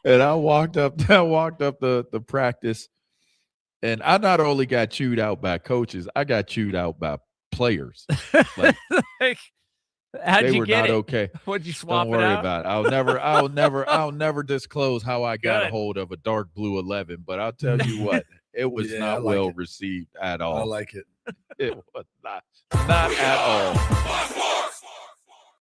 And I walked up the practice, and I not only got chewed out by coaches, I got chewed out by players. Like, how'd you get not it? okay. What'd you swap Don't worry it out? about it. I'll never disclose how I got a hold of a dark blue 11, but I'll tell you what, it was not well received at all. I like it. It was not at all.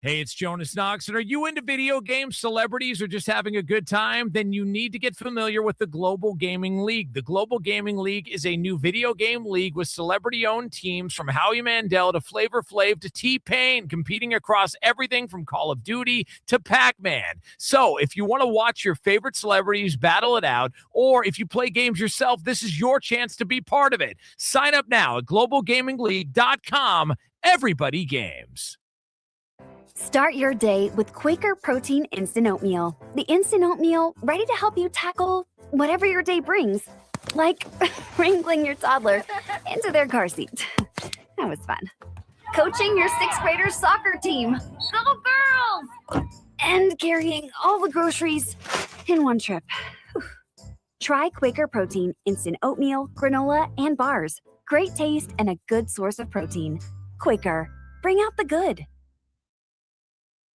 Hey, it's Jonas Knox, and are you into video games, celebrities, or just having a good time? Then you need to get familiar with the Global Gaming League. The Global Gaming League is a new video game league with celebrity-owned teams from Howie Mandel to Flavor Flav to T-Pain, competing across everything from Call of Duty to Pac-Man. So if you want to watch your favorite celebrities battle it out, or if you play games yourself, this is your chance to be part of it. Sign up now at globalgamingleague.com. Everybody games. Start your day with Quaker Protein Instant Oatmeal. The instant oatmeal ready to help you tackle whatever your day brings, like wrangling your toddler into their car seat. That was fun. Coaching your 6th graders soccer team. Go girls! And carrying all the groceries in one trip. Try Quaker Protein Instant Oatmeal, granola, and bars. Great taste and a good source of protein. Quaker, bring out the good.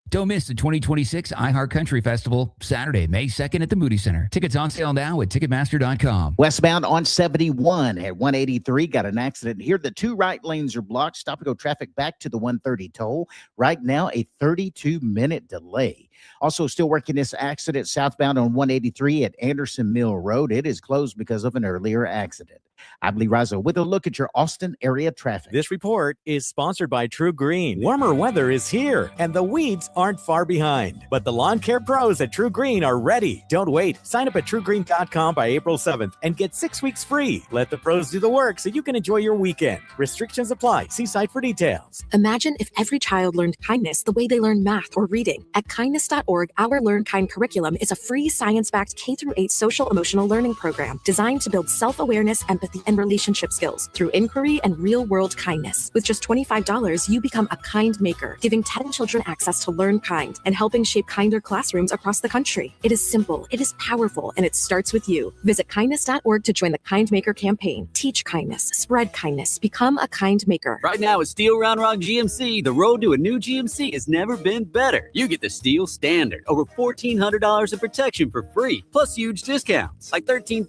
Don't miss the 2026 iHeart Country Festival, Saturday, May 2nd at the Moody Center. Tickets on sale now at Ticketmaster.com. Westbound on 71 at 183. Got an accident here. The 2 right lanes are blocked. Stop and go traffic back to the 130 toll. Right now, a 32-minute delay. Also still working this accident southbound on 183 at Anderson Mill Road. It is closed because of an earlier accident. I'm Lee Rizzo with a look at your Austin area traffic. This report is sponsored by True Green. Warmer weather is here, and the weeds aren't far behind. But the lawn care pros at True Green are ready. Don't wait. Sign up at truegreen.com by April 7th and get 6 weeks free. Let the pros do the work so you can enjoy your weekend. Restrictions apply. See site for details. Imagine if every child learned kindness the way they learn math or reading. At kindness.org, our Learn Kind curriculum is a free science-backed K-8 social-emotional learning program designed to build self-awareness, empathy, and relationship skills through inquiry and real-world kindness. With just $25, you become a kind maker, giving 10 children access to Learn Kind and helping shape kinder classrooms across the country. It is simple, it is powerful, and it starts with you. Visit kindness.org to join the Kind Maker campaign. Teach kindness, spread kindness, become a kind maker. Right now at Steel Round Rock GMC, the road to a new GMC has never been better. You get the Steel Standard, over $1,400 of protection for free, plus huge discounts, like $13,000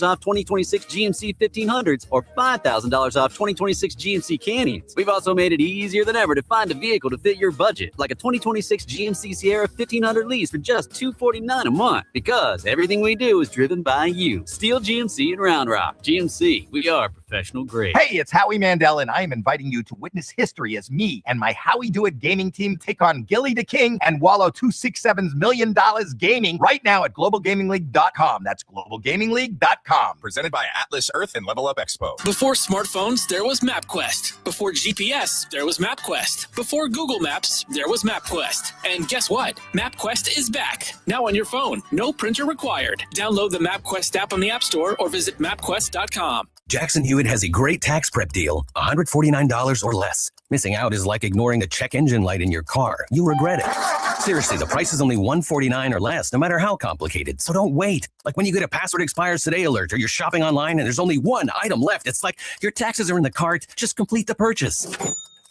off 2026 GMC 1500s or $5,000 off 2026 GMC Canyons. We've also made it easier than ever to find a vehicle to fit your budget, like a 2026 GMC Sierra 1500 lease for just $249 a month, because everything we do is driven by you. Steel GMC in Round Rock. GMC, we are professional grade. Hey, it's Howie Mandel, and I am inviting you to witness history as me and my Howie Do It gaming team take on Gilly the King and Wallow 267's $1 million gaming right now at globalgamingleague.com. That's globalgamingleague.com. Presented by Atlas Earth and Level Up Expo. Before smartphones, there was MapQuest. Before GPS, there was MapQuest. Before Google Maps, there was MapQuest. And guess what? MapQuest is back. Now on your phone. No printer required. Download the MapQuest app on the App Store or visit mapquest.com. Jackson Hewitt has a great tax prep deal, $149 or less. Missing out is like ignoring a check engine light in your car. You regret it. Seriously, the price is only $149 or less, no matter how complicated. So don't wait. Like when you get a password expires today alert, or you're shopping online and there's only one item left. It's like your taxes are in the cart. Just complete the purchase.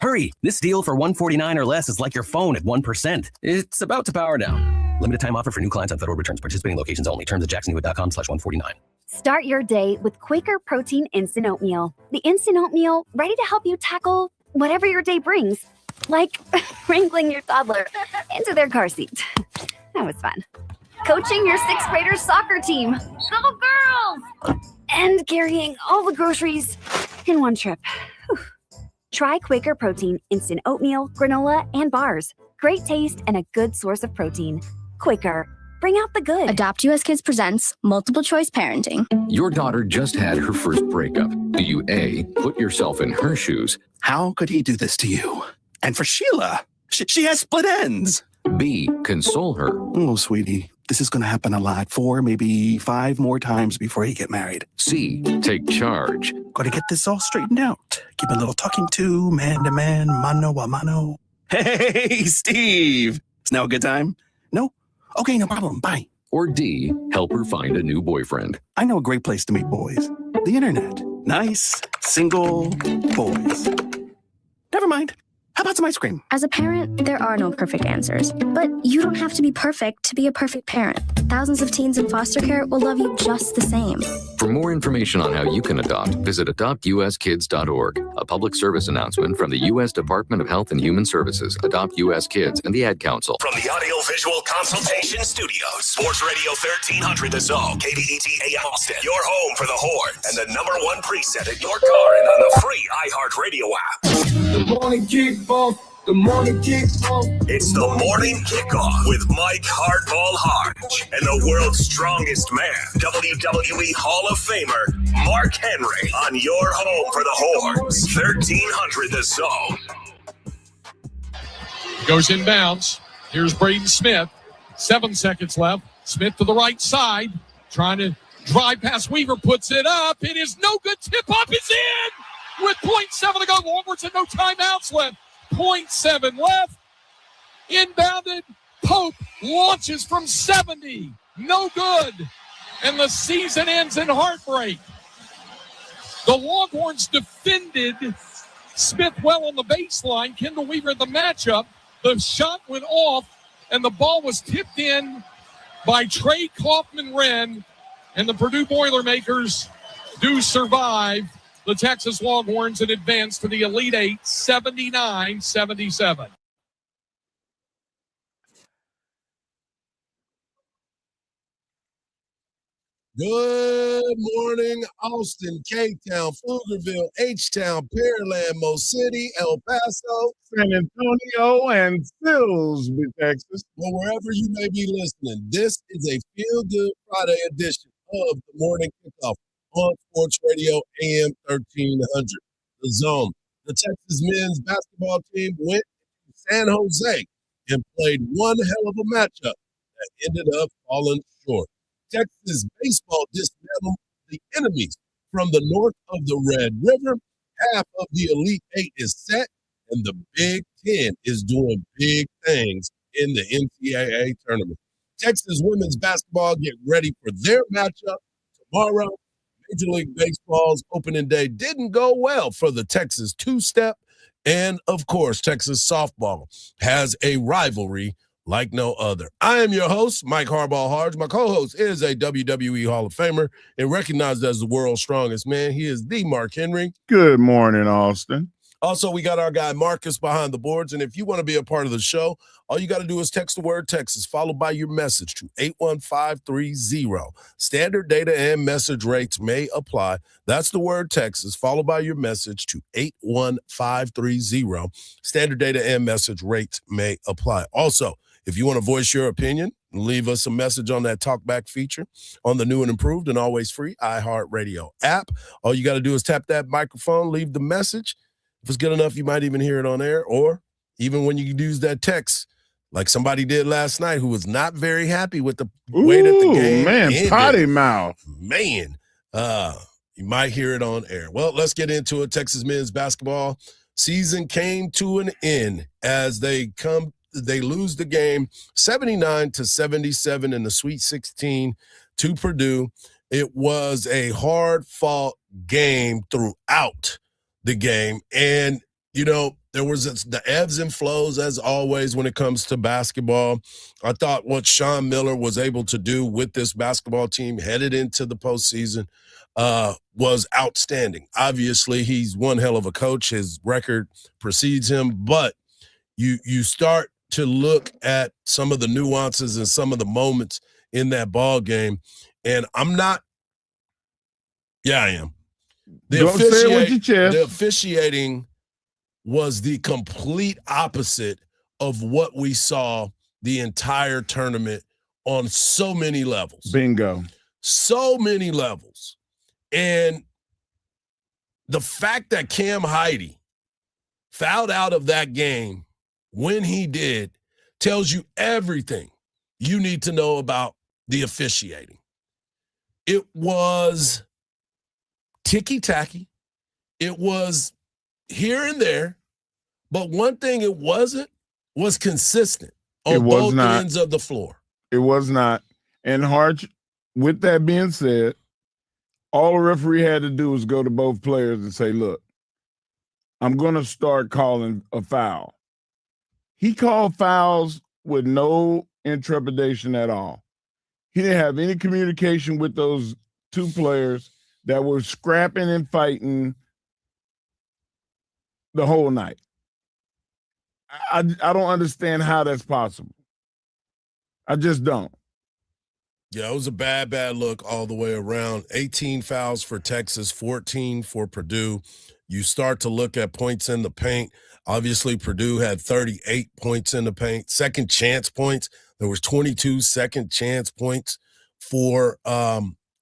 Hurry. This deal for $149 or less is like your phone at 1%. It's about to power down. Limited time offer for new clients on federal returns. Participating locations only. Terms at jacksonhewitt.com/149. Start your day with Quaker Protein Instant Oatmeal. The instant oatmeal ready to help you tackle whatever your day brings, like wrangling your toddler into their car seat. That was fun. Coaching your 6th graders soccer team. Go girls! And carrying all the groceries in one trip. Try Quaker Protein Instant Oatmeal, granola, and bars. Great taste and a good source of protein. Quaker, bring out the good. Adopt US Kids presents Multiple Choice Parenting. Your daughter just had her first breakup. Do you A, put yourself in her shoes? How could he do this to you? And for Sheila, she has split ends. B, console her. Oh, sweetie, this is going to happen a lot. 4, maybe 5 more times before you get married. C, take charge. Got to get this all straightened out. Give a little talking to, man, mano a mano. Hey, Steve. Is now a good time? No? Okay, no problem. Bye. Or D, help her find a new boyfriend? I know a great place to meet boys. The internet. Nice, single boys. Never mind. How about some ice cream? As a parent, there are no perfect answers, but you don't have to be perfect to be a perfect parent. Thousands of teens in foster care will love you just the same. For more information on how you can adopt, visit adoptuskids.org. A public service announcement from the U.S. Department of Health and Human Services, Adopt U.S. Kids, and the Ad Council. From the Audio-Visual Consultation Studios, Sports Radio 1300 The Zone, KBET AM Austin, your home for the Horns, and the #1 preset in your car and on the free iHeartRadio app. The morning kickoff. The morning kickoff. It's the morning kickoff with Mike Hardball Hardge and the world's strongest man, WWE Hall of Famer Mark Henry, on your home for the Horns, 1300 The Zone. Goes inbounds. Here's Braden Smith. 7 seconds left. Smith to the right side, trying to drive past Weaver, puts it up. It is no good. Tip up is in. With 0.7 to go, Longhorns and no timeouts left. 0.7 left. Inbounded. Pope launches from 70. No good. And the season ends in heartbreak. The Longhorns defended Smith well on the baseline. Kendall Weaver in the matchup. The shot went off, and the ball was tipped in by Trey Kaufman-Wren. And the Purdue Boilermakers do survive the Texas Longhorns and advance to the Elite Eight, 79-77. Good morning, Austin, K-Town, Pflugerville, H-Town, Pearland, Mo City, El Paso, San Antonio, and Silsbee, Texas. Well, wherever you may be listening, this is a Feel-Good Friday edition of the Morning Kickoff on Sports Radio AM 1300. The Zone. The Texas men's basketball team went to San Jose and played one hell of a matchup that ended up falling short. Texas baseball dismantled the enemies from the north of the Red River. Half of the Elite Eight is set, and the Big Ten is doing big things in the NCAA tournament. Texas women's basketball get ready for their matchup tomorrow. Major League Baseball's opening day didn't go well for the Texas two-step. And, of course, Texas softball has a rivalry like no other. I am your host, Mike Hardball Hardge. My co-host is a WWE Hall of Famer and recognized as the world's strongest man. He is the Mark Henry. Good morning, Austin. Also, we got our guy Marcus behind the boards. And if you want to be a part of the show, all you got to do is text the word Texas, followed by your message to 81530. Standard data and message rates may apply. That's the word Texas, followed by your message to 81530. Standard data and message rates may apply. Also, if you want to voice your opinion, leave us a message on that talkback feature on the new and improved and always free iHeartRadio app. All you got to do is tap that microphone, leave the message. If it's good enough, you might even hear it on air, or even when you use that text, like somebody did last night who was not very happy with the way that the game ended. Potty mouth. Man, you might hear it on air. Well, let's get into it. Texas men's basketball season came to an end as they lose the game 79-77 in the Sweet 16 to Purdue. It was a hard-fought game throughout the game. And, you know, there was the ebbs and flows, as always, when it comes to basketball. I thought what Sean Miller was able to do with this basketball team headed into the postseason was outstanding. Obviously, he's one hell of a coach. His record precedes him. But you start to look at some of the nuances and some of the moments in that ball game. And I am. The officiating was the complete opposite of what we saw the entire tournament on so many levels. Bingo. So many levels. And the fact that Cam Heide fouled out of that game when he did tells you everything you need to know about the officiating. It was ticky-tacky. It was here and there. But one thing it wasn't was consistent on both ends of the floor. It was not. And Hardge, with that being said, all the referee had to do was go to both players and say, look, I'm going to start calling a foul. He called fouls with no intrepidation at all. He didn't have any communication with those two players that were scrapping and fighting the whole night. I don't understand how that's possible. I just don't. Yeah, it was a bad look all the way around. 18 fouls for Texas, 14 for Purdue. You start to look at points in the paint. Obviously, Purdue had 38 points in the paint. Second chance points. There was 22 second chance points for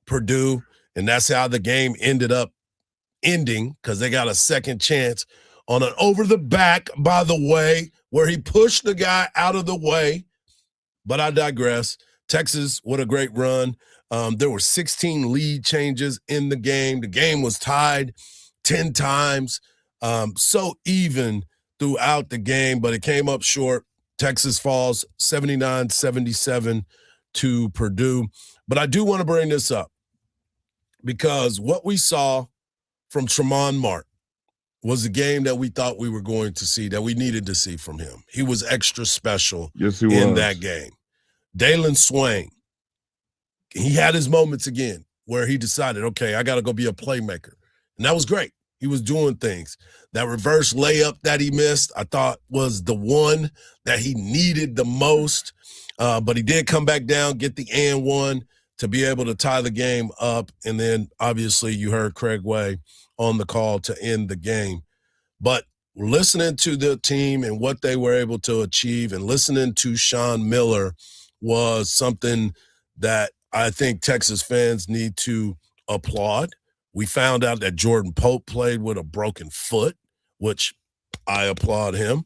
Purdue, and that's how the game ended up ending, because they got a second chance on an over the back, by the way, where he pushed the guy out of the way. But I digress. Texas, what a great run. There were 16 lead changes in the game. The game was tied 10 times. So even throughout the game, but it came up short. Texas falls 79-77 to Purdue. But I do want to bring this up because what we saw from Tremont Martin was a game that we thought we were going to see, that we needed to see from him. He was extra special in that game. Dalen Swain, he had his moments again where he decided, okay, I got to go be a playmaker. And that was great. He was doing things. That reverse layup that he missed, I thought was the one that he needed the most. But he did come back down, get the and one to be able to tie the game up. And then obviously you heard Craig Way on the call to end the game. But listening to the team and what they were able to achieve and listening to Sean Miller was something that I think Texas fans need to applaud. We found out that Jordan Pope played with a broken foot, which I applaud him.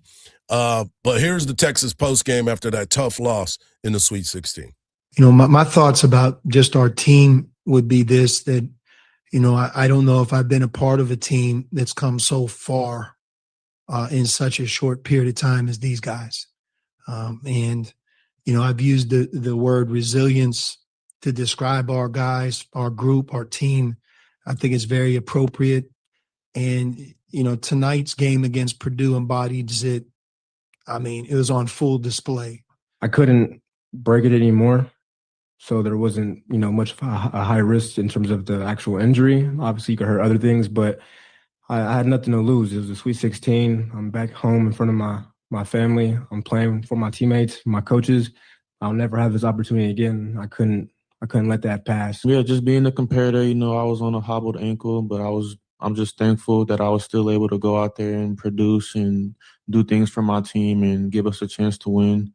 But here's the Texas postgame after that tough loss in the Sweet 16. You know, my thoughts about just our team would be this, that, you know, I don't know if I've been a part of a team that's come so far in such a short period of time as these guys. And, you know, I've used the word resilience to describe our guys, our group, our team. I think it's very appropriate. And, you know, tonight's game against Purdue embodies it. I mean, it was on full display. I couldn't break it anymore. So there wasn't, you know, much of a high risk in terms of the actual injury. Obviously, you could hurt other things, but I had nothing to lose. It was a Sweet 16. I'm back home in front of my family. I'm playing for my teammates, my coaches. I'll never have this opportunity again. I couldn't let that pass. Yeah, just being a competitor, you know, I was on a hobbled ankle, but I'm just thankful that I was still able to go out there and produce and do things for my team and give us a chance to win.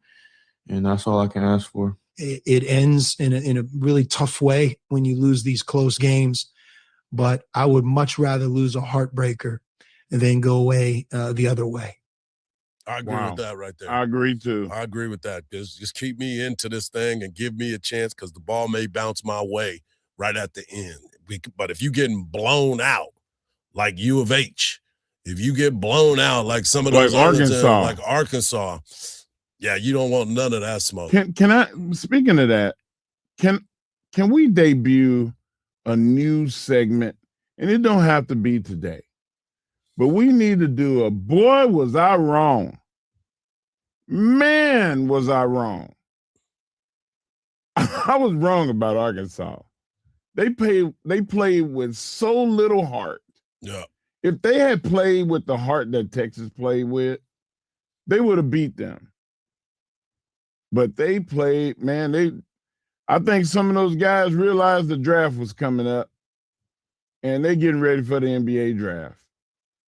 And that's all I can ask for. It ends in a really tough way when you lose these close games, but I would much rather lose a heartbreaker than go away the other way. I agree with that right there. I agree too. I agree with that. Just keep me into this thing and give me a chance, because the ball may bounce my way right at the end. But if you're getting blown out like U of H, if you get blown out like some of those like Arkansas, yeah, you don't want none of that smoke. Can I, speaking of that, can we debut a new segment? And it don't have to be today, but we need to do a boy, was I wrong? Man, was I wrong? I was wrong about Arkansas. They played with so little heart. Yeah. If they had played with the heart that Texas played with, they would have beat them. But they played, man, I think some of those guys realized the draft was coming up, and they getting ready for the NBA draft.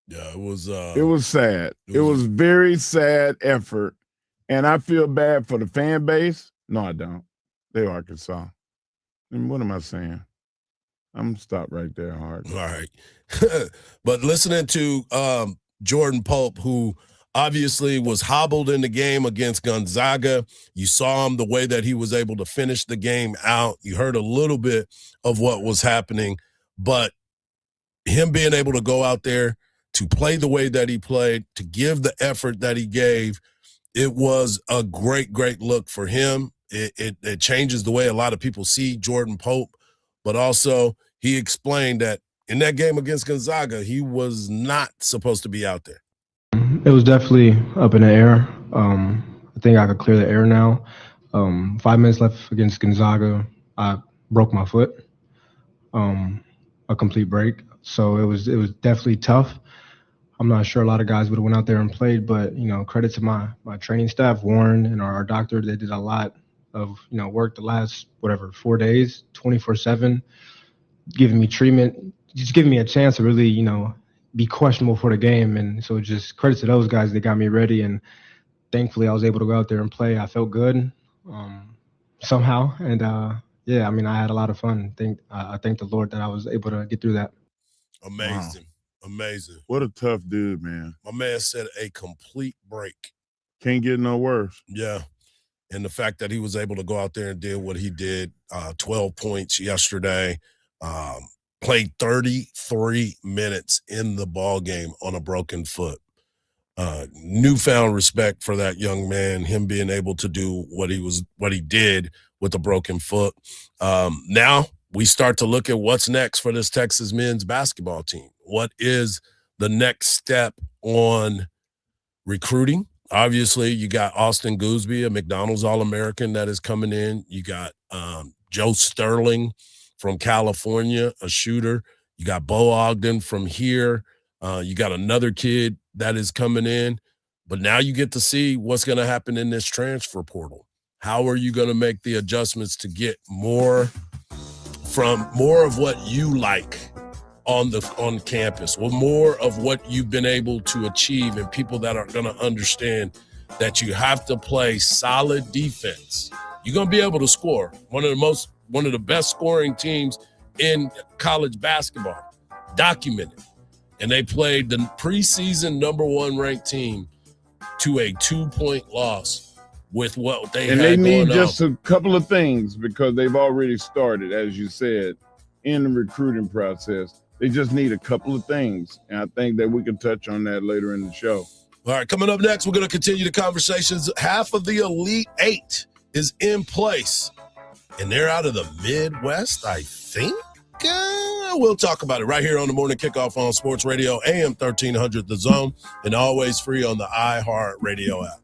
Yeah, it was sad. It was very sad effort. And I feel bad for the fan base. No, I don't. They're Arkansas. And what am I saying? I'm going to stop right there, Hard. All right. But listening to Jordan Pope, who obviously was hobbled in the game against Gonzaga. You saw him, the way that he was able to finish the game out. You heard a little bit of what was happening. But him being able to go out there to play the way that he played, to give the effort that he gave, it was a great, great look for him. it changes the way a lot of people see Jordan Pope, but also he explained that in that game against Gonzaga, he was not supposed to be out there. It was definitely up in the air. I think I could clear the air now. 5 minutes left against Gonzaga. I broke my foot, a complete break. So it was definitely tough. I'm not sure a lot of guys would have went out there and played, but, credit to my training staff, Warren and our doctor. They did a lot of, work the last, 4 days, 24/7, giving me treatment, just giving me a chance to really, be questionable for the game. And so just credit to those guys that got me ready. And thankfully I was able to go out there and play. I felt good somehow. And I had a lot of fun. I thank the Lord that I was able to get through that. Amazing. Wow. Amazing. What a tough dude, man. My man said a complete break. Can't get no worse. Yeah. And the fact that he was able to go out there and did what he did, 12 points yesterday, played 33 minutes in the ball game on a broken foot. Newfound respect for that young man, him being able to do what he did with a broken foot. Now we start to look at what's next for this Texas men's basketball team. What is the next step on recruiting? Obviously, you got Austin Gooseby, a McDonald's All-American that is coming in. You got Joe Sterling from California, a shooter. You got Bo Ogden from here. You got another kid that is coming in. But now you get to see what's going to happen in this transfer portal. How are you going to make the adjustments to get more of what you like on campus, or more of what you've been able to achieve, and people that are going to understand that you have to play solid defense. You're going to be able to score. One of the best scoring teams in college basketball, documented. And they played the preseason number 1 ranked team to a 2-point loss with what they had going on. And they need just a couple of things, because they've already started, as you said, in the recruiting process. They just need a couple of things, and I think that we can touch on that later in the show. All right, coming up next, we're going to continue the conversations. Half of the Elite 8 is in place, and they're out of the Midwest, I think. We'll talk about it right here on the Morning Kickoff on Sports Radio, AM 1300 The Zone, and always free on the iHeartRadio app.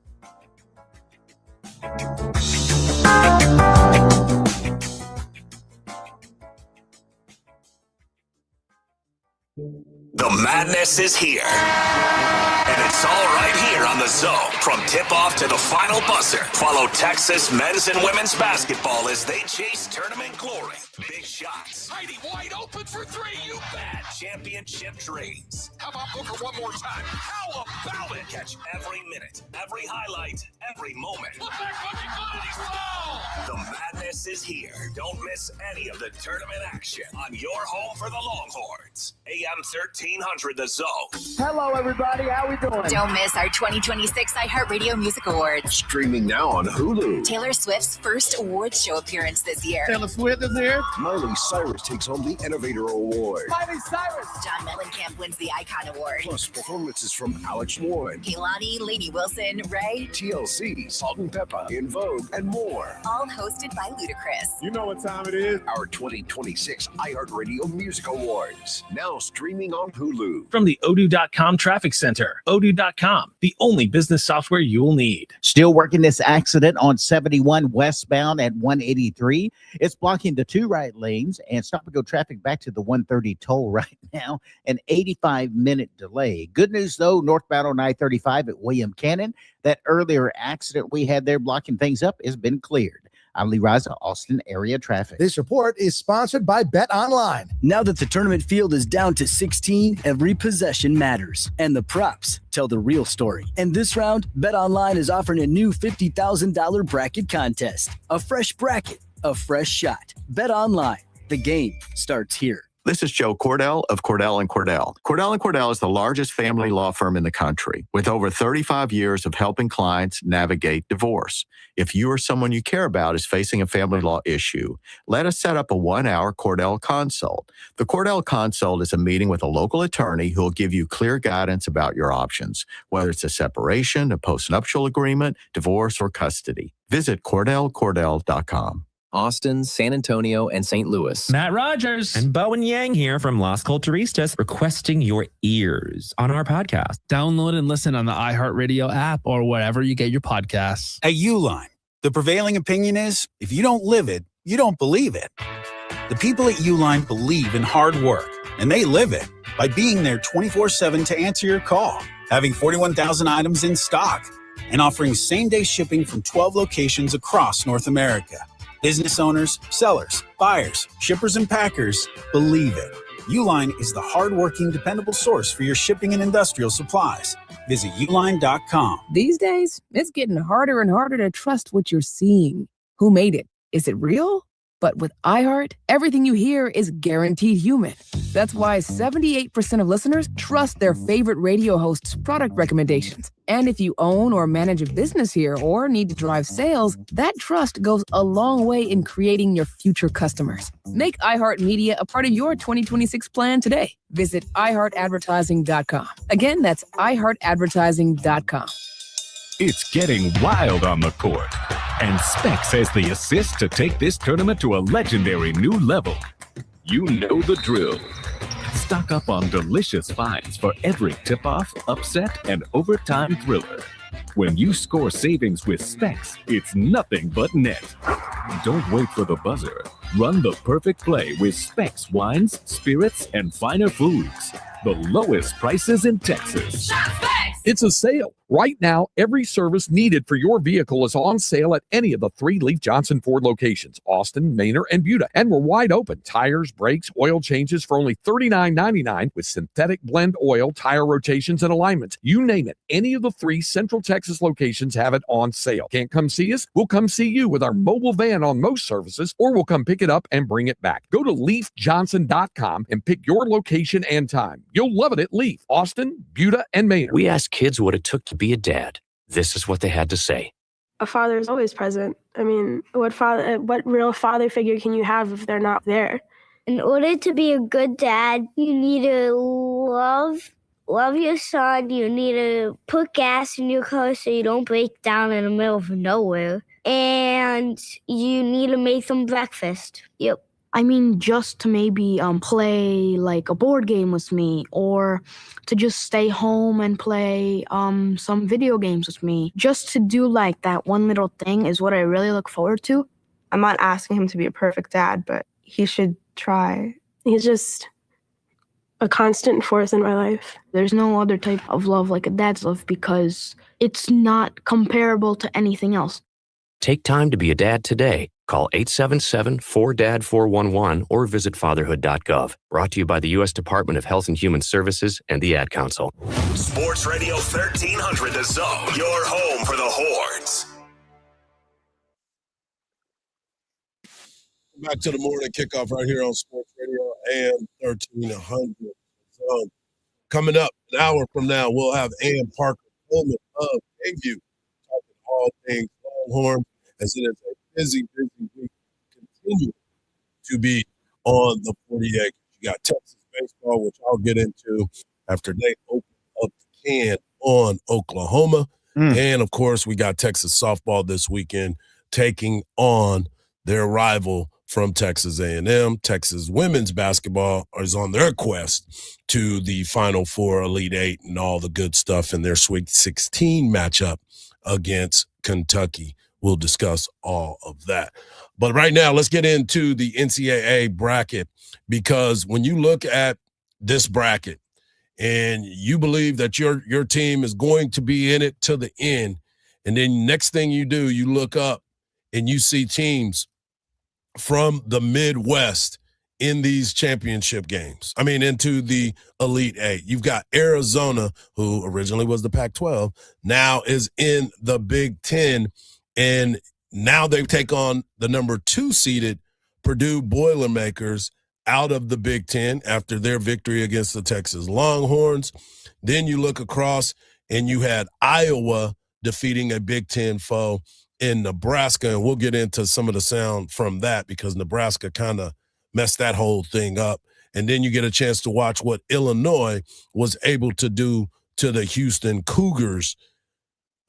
The madness is here. And it's all right here on The Zone. From tip-off to the final buzzer, follow Texas men's and women's basketball as they chase tournament glory. Big shots. Heidi wide open for 3, you bet. Championship dreams. How about Booker one more time? How about it? Catch every minute, every highlight, every moment. Look back, Bucky Flatty's foul. The madness is here. Don't miss any of the tournament action on your home for the Longhorns. AM 1300 The Zone. Hello, everybody. How we doing? Don't miss our 2026 iHeartRadio Music Awards. Streaming now on Hulu. Taylor Swift's first awards show appearance this year. Taylor Swift is here. Miley Cyrus takes home the Innovator Award. Miley Cyrus. John Mellencamp wins the Icon Award. Plus performances from Alex Warren, Kehlani, Lainey Wilson, Ray, TLC, Salt and Pepper, In Vogue, and more. all hosted by Ludacris. You know what time it is? Our 2026 iHeartRadio Music Awards. Now streaming on Hulu. From the Odoo.com Traffic Center. Odoo.com, the only business software you'll need. Still working this accident on 71 westbound at 183. It's blocking the 2 right lanes and stop and go traffic back to the 130 toll right now. An 85-minute delay. Good news, though, northbound on I-35 at William Cannon. That earlier accident we had there blocking things up has been cleared. I'm Lee Riza, Austin area traffic. This report is sponsored by Bet Online. Now that the tournament field is down to 16, every possession matters, and the props tell the real story. And this round, Bet Online is offering a new $50,000 bracket contest. A fresh bracket, a fresh shot. Bet Online. The game starts here. This is Joe Cordell of Cordell & Cordell. Cordell & Cordell is the largest family law firm in the country with over 35 years of helping clients navigate divorce. If you or someone you care about is facing a family law issue, let us set up a 1-hour Cordell Consult. The Cordell Consult is a meeting with a local attorney who will give you clear guidance about your options, whether it's a separation, a postnuptial agreement, divorce, or custody. Visit CordellCordell.com. Austin, San Antonio, and St. Louis. Matt Rogers and Bowen Yang here from Las Culturistas requesting your ears on our podcast. Download and listen on the iHeartRadio app or wherever you get your podcasts. At Uline, the prevailing opinion is if you don't live it, you don't believe it. The people at Uline believe in hard work, and they live it by being there 24/7 to answer your call, having 41,000 items in stock, and offering same-day shipping from 12 locations across North America. Business owners, sellers, buyers, shippers, and packers believe it. Uline is the hardworking, dependable source for your shipping and industrial supplies. Visit uline.com. These days, it's getting harder and harder to trust what you're seeing. Who made it? Is it real? But with iHeart, everything you hear is guaranteed human. That's why 78% of listeners trust their favorite radio host's product recommendations. And if you own or manage a business here or need to drive sales, that trust goes a long way in creating your future customers. Make iHeart Media a part of your 2026 plan today. Visit iHeartAdvertising.com. Again, that's iHeartAdvertising.com. It's getting wild on the court, and Specs has the assist to take this tournament to a legendary new level. You know the drill. Stock up on delicious finds for every tip-off, upset, and overtime thriller. When you score savings with Specs, it's nothing but net. Don't wait for the buzzer. Run the perfect play with Specs wines, spirits, and finer foods. The lowest prices in Texas. It's a sale. Right now, every service needed for your vehicle is on sale at any of the 3 Leaf Johnson Ford locations, Austin, Manor, and Buda. And we're wide open. Tires, brakes, oil changes for only $39.99 with synthetic blend oil, tire rotations, and alignments. You name it. Any of the 3 Central Texas locations have it on sale. Can't come see us? We'll come see you with our mobile van on most services, or we'll come pick it up and bring it back. Go to leafjohnson.com and pick your location and time. You'll love it at Leaf, Austin, Buda, and Manor. We asked kids what it took to be a dad. This is what they had to say. A father is always present. I mean, what real father figure can you have if they're not there? In order to be a good dad, you need to love your son. You need to put gas in your car so you don't break down in the middle of nowhere. And you need to make them breakfast. Yep. I mean, just to maybe play like a board game with me, or to just stay home and play some video games with me. Just to do like that one little thing is what I really look forward to. I'm not asking him to be a perfect dad, but he should try. He's just a constant force in my life. There's no other type of love like a dad's love because it's not comparable to anything else. Take time to be a dad today. Call 877-4DAD-411 or visit fatherhood.gov. Brought to you by the U.S. Department of Health and Human Services and the Ad Council. Sports Radio 1300 The Zone, your home for the Horns. Back to the morning kickoff right here on Sports Radio AM 1300 Zone. Coming up an hour from now, we'll have Ann Parker Coleman of Bayview talking all things Longhorn, as it is a busy week. Continue to be on the 48. You got Texas baseball, which I'll get into after they open up the can on Oklahoma. And, of course, we got Texas softball this weekend taking on their rival from Texas A&M. Texas women's basketball is on their quest to the Final Four, Elite Eight, and all the good stuff in their Sweet 16 matchup against Kentucky. We'll discuss all of that. But right now, let's get into the NCAA bracket, because when you look at this bracket and you believe that your team is going to be in it to the end, and then next thing you do, you look up and you see teams from the Midwest in these championship games. I mean, into the Elite Eight. You've got Arizona, who originally was the Pac-12, now is in the Big Ten. And now they take on the number 2 seeded Purdue Boilermakers out of the Big Ten after their victory against the Texas Longhorns. Then you look across and you had Iowa defeating a Big Ten foe in Nebraska, and we'll get into some of the sound from that because Nebraska kind of messed that whole thing up. And then you get a chance to watch what Illinois was able to do to the Houston Cougars.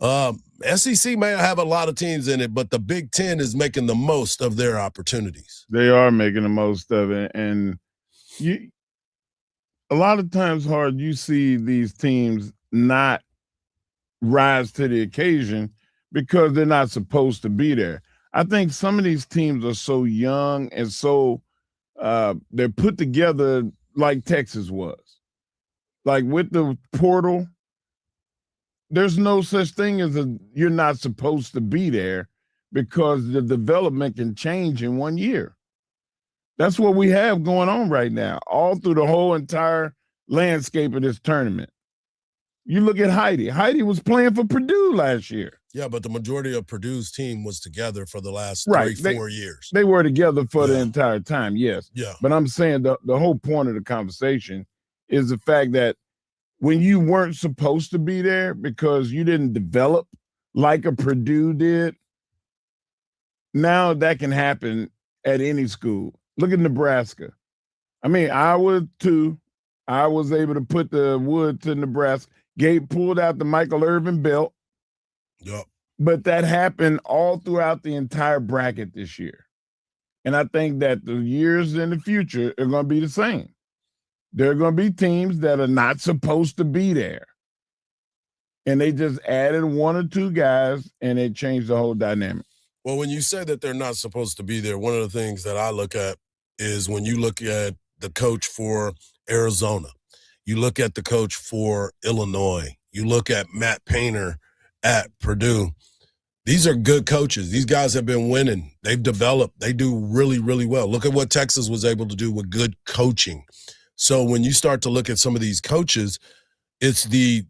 SEC may have a lot of teams in it, but the Big Ten is making the most of their opportunities. They are making the most of it. And a lot of times, Hard, you see these teams not rise to the occasion because they're not supposed to be there. I think some of these teams are so young and so they're put together like Texas was. Like with the portal, there's no such thing as you're not supposed to be there because the development can change in 1 year. That's what we have going on right now, all through the whole entire landscape of this tournament. You look at Heidi. Heidi was playing for Purdue last year. Yeah, but the majority of Purdue's team was together for the last 4 years. They were together for the entire time, yes. Yeah. But I'm saying the whole point of the conversation is the fact that when you weren't supposed to be there because you didn't develop like a Purdue did, now that can happen at any school. Look at Nebraska. I mean, Iowa too. I was able to put the wood to Nebraska. Gabe pulled out the Michael Irvin belt. Yep. But that happened all throughout the entire bracket this year. And I think that the years in the future are going to be the same. There are going to be teams that are not supposed to be there. And they just added one or two guys, and it changed the whole dynamic. Well, when you say that they're not supposed to be there, one of the things that I look at is when you look at the coach for Arizona, you look at the coach for Illinois, you look at Matt Painter at Purdue. These are good coaches. These guys have been winning. They've developed. They do really, really well. Look at what Texas was able to do with good coaching. So when you start to look at some of these coaches, it's the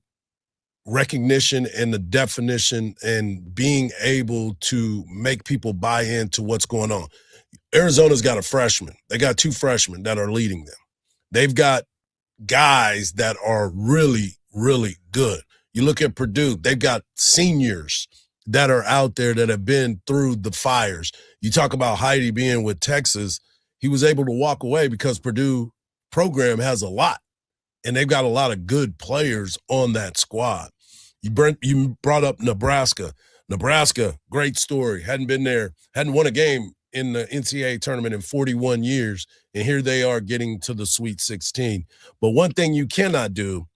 recognition and the definition and being able to make people buy into what's going on. Arizona's got a freshman. They got two freshmen that are leading them. They've got guys that are really, really good. You look at Purdue, they've got seniors that are out there that have been through the fires. You talk about Heidi being with Texas. He was able to walk away because Purdue program has a lot, and they've got a lot of good players on that squad. You brought up Nebraska. Nebraska, great story. Hadn't been there, hadn't won a game in the NCAA tournament in 41 years, and here they are getting to the Sweet 16. But one thing you cannot do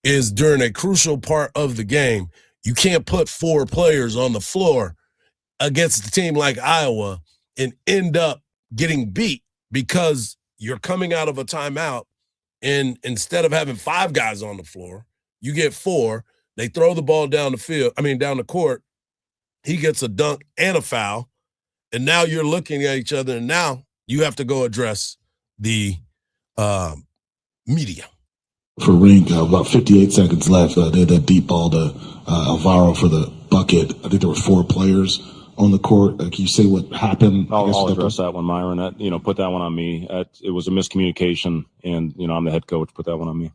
is during a crucial part of the game, you can't put four players on the floor against a team like Iowa and end up getting beat because you're coming out of a timeout, and instead of having five guys on the floor, you get four. They throw the ball down the court. He gets a dunk and a foul, and now you're looking at each other, and now you have to go address the media. For Rink, about 58 seconds left. They had that deep ball to Alvaro for the bucket. I think there were four players on the court. Can you say what happened? I'll address that one, Myron. Put that one on me. It was a miscommunication, and I'm the head coach. Put that one on me.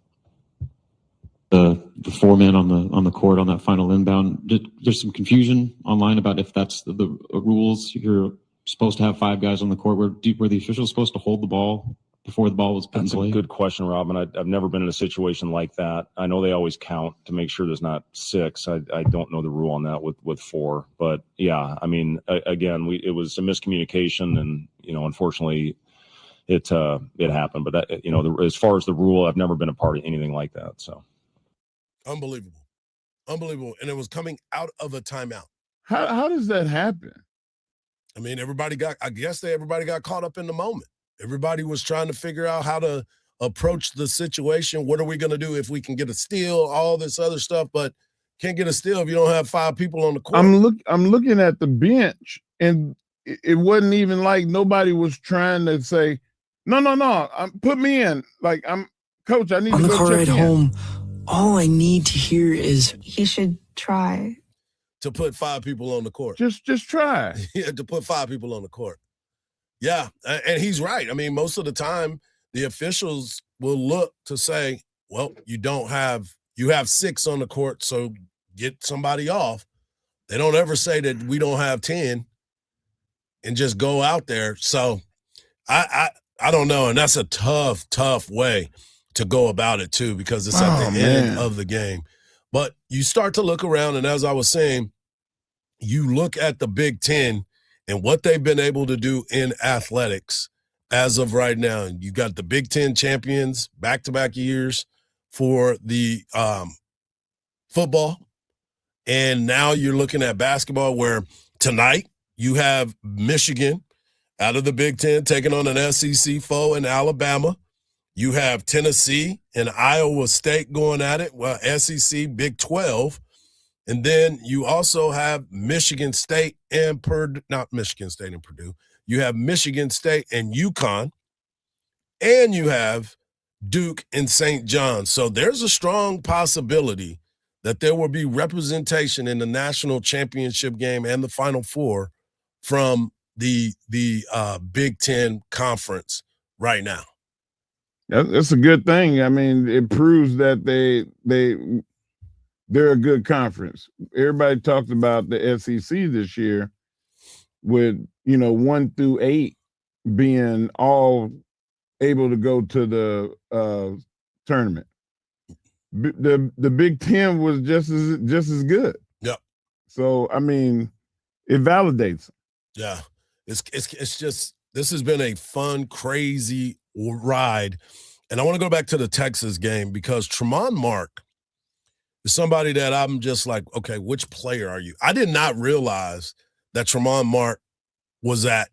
The four men on the court on that final inbound. There's some confusion online about if that's the rules. You're supposed to have five guys on the court. Were the officials supposed to hold the ball before the ball was put in play? That's a good question, Robin. I've never been in a situation like that. I know they always count to make sure there's not six. I don't know the rule on that with four. But, yeah, I mean, again, it was a miscommunication, and, unfortunately it happened. But, as far as the rule, I've never been a part of anything like that. So. Unbelievable. And it was coming out of a timeout. How does that happen? I mean, everybody got caught up in the moment. Everybody was trying to figure out how to approach the situation. What are we going to do if we can get a steal, all this other stuff, but can't get a steal if you don't have five people on the court. I'm looking at the bench, and it wasn't even like nobody was trying to say, no, put me in. Like, Coach, I need on to the go car check ride in. home. All I need to hear is he should try to put five people on the court. Just try. Yeah, to put five people on the court. Yeah, and he's right. I mean, most of the time, the officials will look to say, well, you have 6 on the court, so get somebody off. They don't ever say that we don't have 10 and just go out there. So I don't know, and that's a tough way to go about it too, because it's at the end of the game. But you start to look around, and as I was saying, you look at the Big Ten and what they've been able to do in athletics as of right now. And you got the Big Ten champions back-to-back years for the football. And now you're looking at basketball, where tonight you have Michigan out of the Big Ten taking on an SEC foe in Alabama. You have Tennessee and Iowa State going at it. Well, SEC, Big 12. And then you also have Michigan State and Purdue, not Michigan State and Purdue. You have Michigan State and UConn, and you have Duke and St. John's. So there's a strong possibility that there will be representation in the national championship game and the Final Four from the Big Ten Conference right now. That's a good thing. I mean, it proves that they're a good conference. Everybody talked about the SEC this year with, 1 through 8 being all able to go to the tournament. The Big Ten was just as good. Yep. So, I mean, it validates them. Yeah. It's just, this has been a fun, crazy ride. And I want to go back to the Texas game, because Tremont Mark is somebody that I'm just like, okay, which player are you? I did not realize that Tremont Mark was at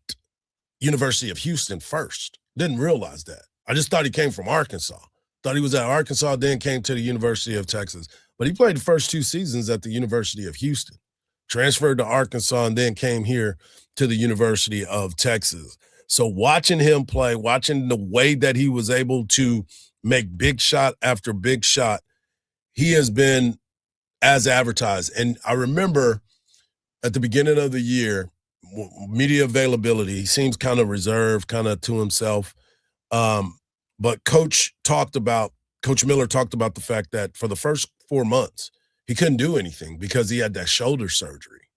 University of Houston first. Didn't realize that. I just thought he came from Arkansas. Thought he was at Arkansas, then came to the University of Texas. But he played the first 2 seasons at the University of Houston, transferred to Arkansas, and then came here to the University of Texas. So watching him play, watching the way that he was able to make big shot after big shot, he has been as advertised. And I remember at the beginning of the year, media availability, he seems kind of reserved, kind of to himself. But Coach Miller talked about the fact that for the first 4 months, he couldn't do anything because he had that shoulder surgery.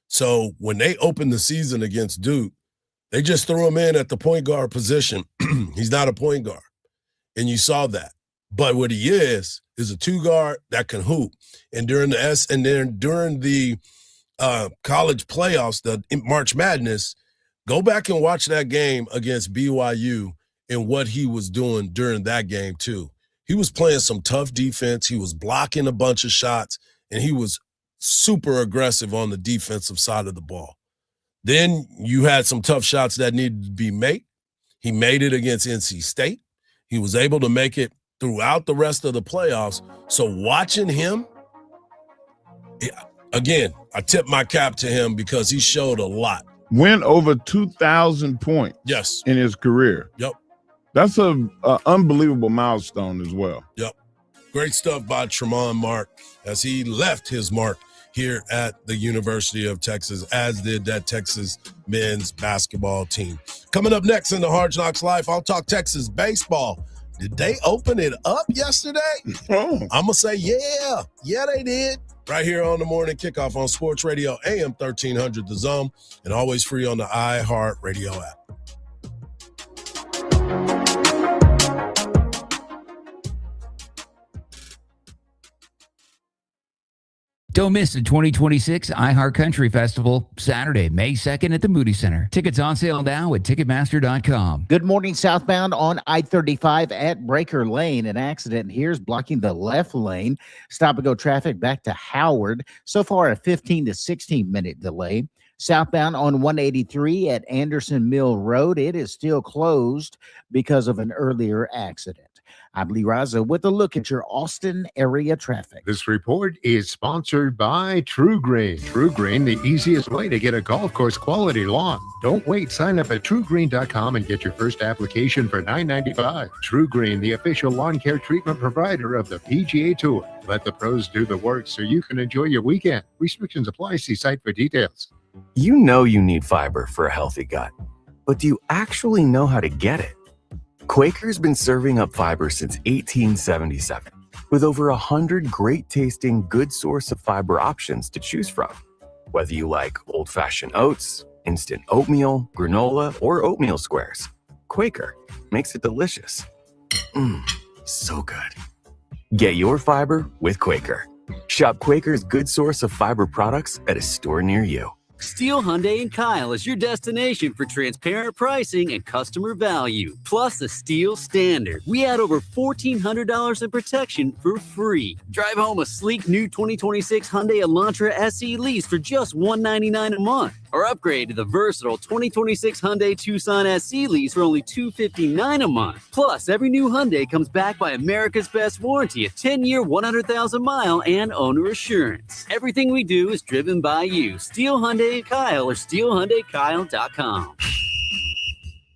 So when they opened the season against Duke, they just threw him in at the point guard position. He's not a point guard. And you saw that. But what he is a 2-guard that can hoop. And during the college playoffs, the March Madness, go back and watch that game against BYU and what he was doing during that game too. He was playing some tough defense. He was blocking a bunch of shots, and he was super aggressive on the defensive side of the ball. Then you had some tough shots that needed to be made. He made it against NC State. He was able to make it throughout the rest of the playoffs. So watching him, again, I tip my cap to him because he showed a lot. Went over 2,000 points. Yes. In his career. Yep. That's an unbelievable milestone as well. Yep. Great stuff by Tremont Mark as he left his mark here at the University of Texas, as did that Texas men's basketball team. Coming up next in the Hard Knocks Life, I'll talk Texas baseball. Did they open it up yesterday? I'm going to say, yeah. Yeah, they did. Right here on the Morning Kickoff on Sports Radio, AM 1300 The Zone, and always free on the iHeart Radio app. Don't miss the 2026 iHeart Country Festival, Saturday, May 2nd at the Moody Center. Tickets on sale now at Ticketmaster.com. Good morning, southbound on I-35 at Breaker Lane. An accident here is blocking the left lane. Stop-and-go traffic back to Howard. So far, a 15 to 16-minute delay. Southbound on 183 at Anderson Mill Road, it is still closed because of an earlier accident. I'm Lee Raza with a look at your Austin area traffic. This report is sponsored by True Green. True Green, the easiest way to get a golf course quality lawn. Don't wait. Sign up at TrueGreen.com and get your first application for $9.95. True Green, the official lawn care treatment provider of the PGA Tour. Let the pros do the work so you can enjoy your weekend. Restrictions apply. See site for details. You know you need fiber for a healthy gut. But do you actually know how to get it? Quaker's been serving up fiber since 1877, with over 100 great-tasting, good source of fiber options to choose from. Whether you like old-fashioned oats, instant oatmeal, granola, or oatmeal squares, Quaker makes it delicious. So good. Get your fiber with Quaker. Shop Quaker's good source of fiber products at a store near you. Steele Hyundai and Kyle is your destination for transparent pricing and customer value, plus the Steele Standard. We add over $1,400 in protection for free. Drive home a sleek new 2026 Hyundai Elantra SE lease for just $199 a month, or upgrade to the versatile 2026 Hyundai Tucson SE lease for only $259 a month. Plus, every new Hyundai comes backed by America's Best Warranty, a 10-year, 100,000-mile, and owner assurance. Everything we do is driven by you. Steele Hyundai and Kyle or SteelHyundaiKyle.com.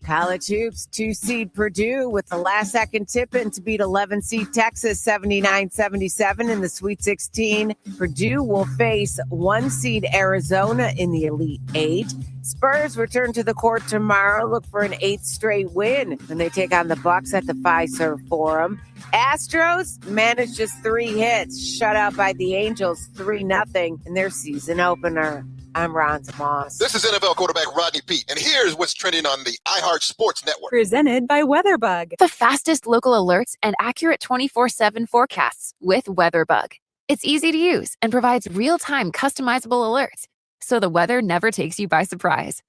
College hoops, 2-seed Purdue with the last-second tip-in to beat 11-seed Texas 79-77 in the Sweet 16. Purdue will face 1-seed Arizona in the Elite Eight. Spurs return to the court tomorrow. Look for an 8th straight win when they take on the Bucks at the Fiserv Forum. Astros managed just 3 hits, shut out by the Angels 3-0 in their season opener. I'm Ron Moss. This is NFL quarterback Rodney Peete, and here's what's trending on the iHeart Sports Network. Presented by WeatherBug. The fastest local alerts and accurate 24/7 forecasts with WeatherBug. It's easy to use and provides real-time customizable alerts, so the weather never takes you by surprise.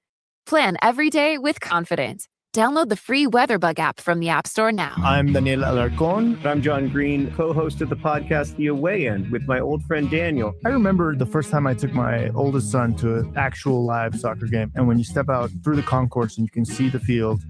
Plan every day with confidence. Download the free WeatherBug app from the App Store now. I'm Daniel Alarcon. I'm John Green, co-host of the podcast The Away End with my old friend Daniel. I remember the first time I took my oldest son to an actual live soccer game. And when you step out through the concourse and you can see the field,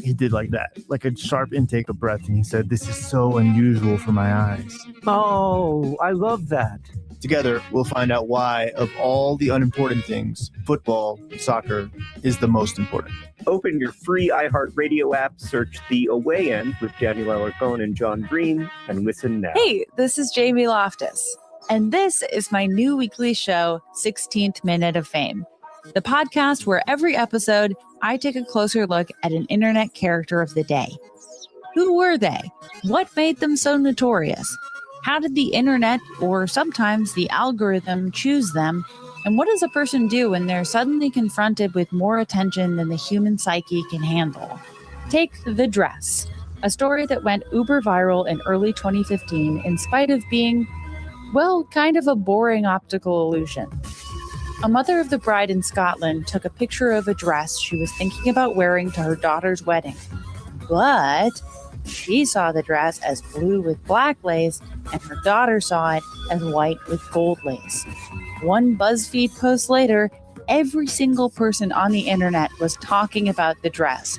he did like that, like a sharp intake of breath. And he said, "This is so unusual for my eyes." Oh, I love that. Together, we'll find out why, of all the unimportant things, football, soccer is the most important. Open your free iHeartRadio app, search The Away End with Daniel Alarcon and John Green, and listen now. Hey, this is Jamie Loftus, and this is my new weekly show, 16th Minute of Fame, the podcast where every episode I take a closer look at an internet character of the day. Who were they? What made them so notorious? How did the internet, or sometimes the algorithm, choose them? And what does a person do when they're suddenly confronted with more attention than the human psyche can handle? Take The Dress, a story that went uber viral in early 2015 in spite of being, well, kind of a boring optical illusion. A mother of the bride in Scotland took a picture of a dress she was thinking about wearing to her daughter's wedding. But she saw the dress as blue with black lace, and her daughter saw it as white with gold lace. One BuzzFeed post later, every single person on the internet was talking about the dress.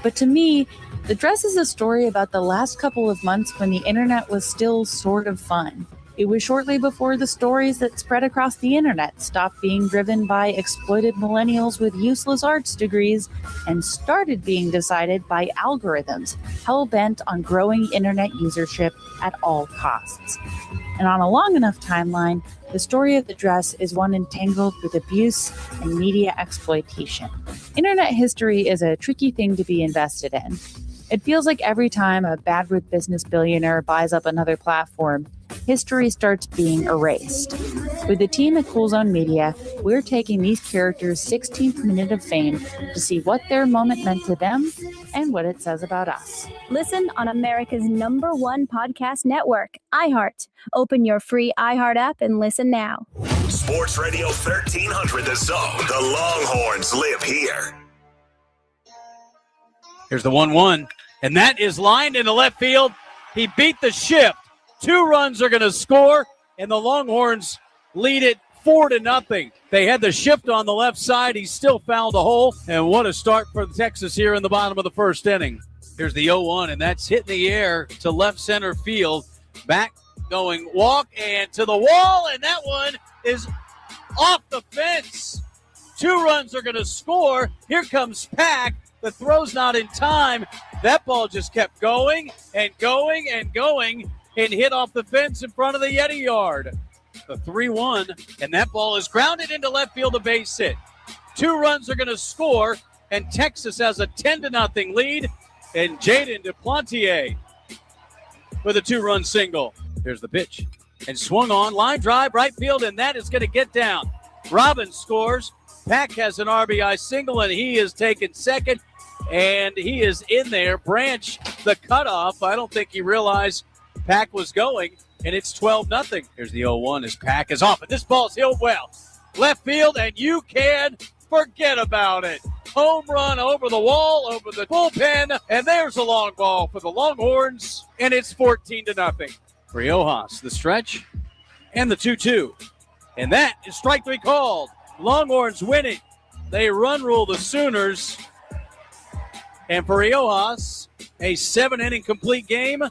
But to me, the dress is a story about the last couple of months when the internet was still sort of fun. It was shortly before the stories that spread across the internet stopped being driven by exploited millennials with useless arts degrees and started being decided by algorithms hell-bent on growing internet usership at all costs. And on a long enough timeline, the story of the dress is one entangled with abuse and media exploitation. Internet history is a tricky thing to be invested in. It feels like every time a bad-root business billionaire buys up another platform, history starts being erased. With the team at Cool Zone Media, we're taking these characters' 16th minute of fame to see what their moment meant to them and what it says about us. Listen on America's #1 podcast network, iHeart. Open your free iHeart app and listen now. Sports Radio 1300 The Zone. The Longhorns live here. Here's the 1-1, and that is lined into left field. He beat the shift. 2 runs are going to score, and the Longhorns lead it 4-0. They had the shift on the left side. He still fouled a hole, and what a start for Texas here in the bottom of the first inning. Here's the 0-1, and that's hit in the air to left center field. Back going walk and to the wall, and that one is off the fence. 2 runs are going to score. Here comes Pack. The throw's not in time. That ball just kept going and going and going and hit off the fence in front of the Yeti yard. The 3-1, and that ball is grounded into left field, a base hit. 2 runs are going to score, and Texas has a 10-0 lead. And Jaden Duplantier with a 2-run single. Here's the pitch. And swung on, line drive, right field, and that is going to get down. Robbins scores. Pack has an RBI single, and he is taken second, and he is in there. Branch, the cutoff. I don't think he realized Pack was going, and it's 12-0. Here's the 0-1 as Pack is off, and this ball's hit well. Left field, and you can forget about it. Home run over the wall, over the bullpen, and there's a long ball for the Longhorns, and it's 14-0. Riojas, the stretch, and the 2-2. And that is strike three called. Longhorns winning. They run rule the Sooners. And for Riojas, a 7-inning complete game,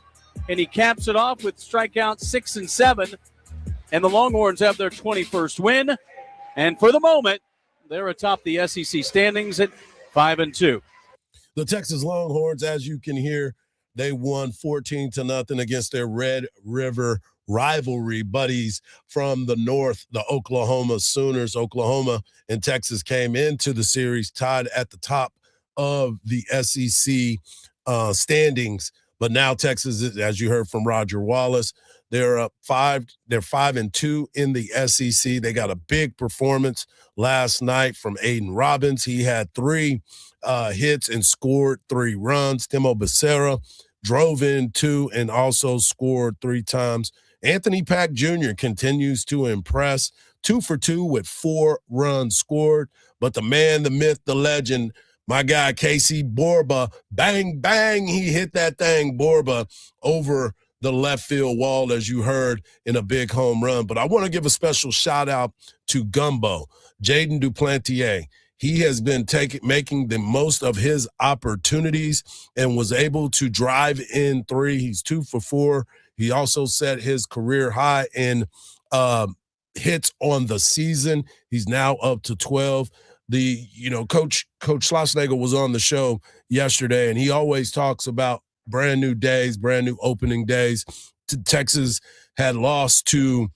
and he caps it off with strikeouts 6 and 7. And the Longhorns have their 21st win. And for the moment, they're atop the SEC standings at 5-2. The Texas Longhorns, as you can hear, they won 14-0 against their Red River rivalry buddies from the north, the Oklahoma Sooners. Oklahoma and Texas came into the series tied at the top of the SEC standings. But now Texas, as you heard from Roger Wallace, they're up 5. They're 5-2 in the SEC. They got a big performance last night from Aiden Robbins. He had 3 hits and scored 3 runs. Timo Becerra drove in 2 and also scored 3 times. Anthony Pack Jr. continues to impress. 2 for 2 with 4 runs scored. But the man, the myth, the legend, my guy Casey Borba, bang, bang, he hit that thing, Borba, over the left field wall, as you heard, in a big home run. But I want to give a special shout out to Gumbo, Jaden Duplantier. He has been making the most of his opportunities and was able to drive in 3. He's 2 for 4. He also set his career high in hits on the season. He's now up to 12. Coach Schlossnagle was on the show yesterday, and he always talks about brand new days, brand new opening days. Texas had lost to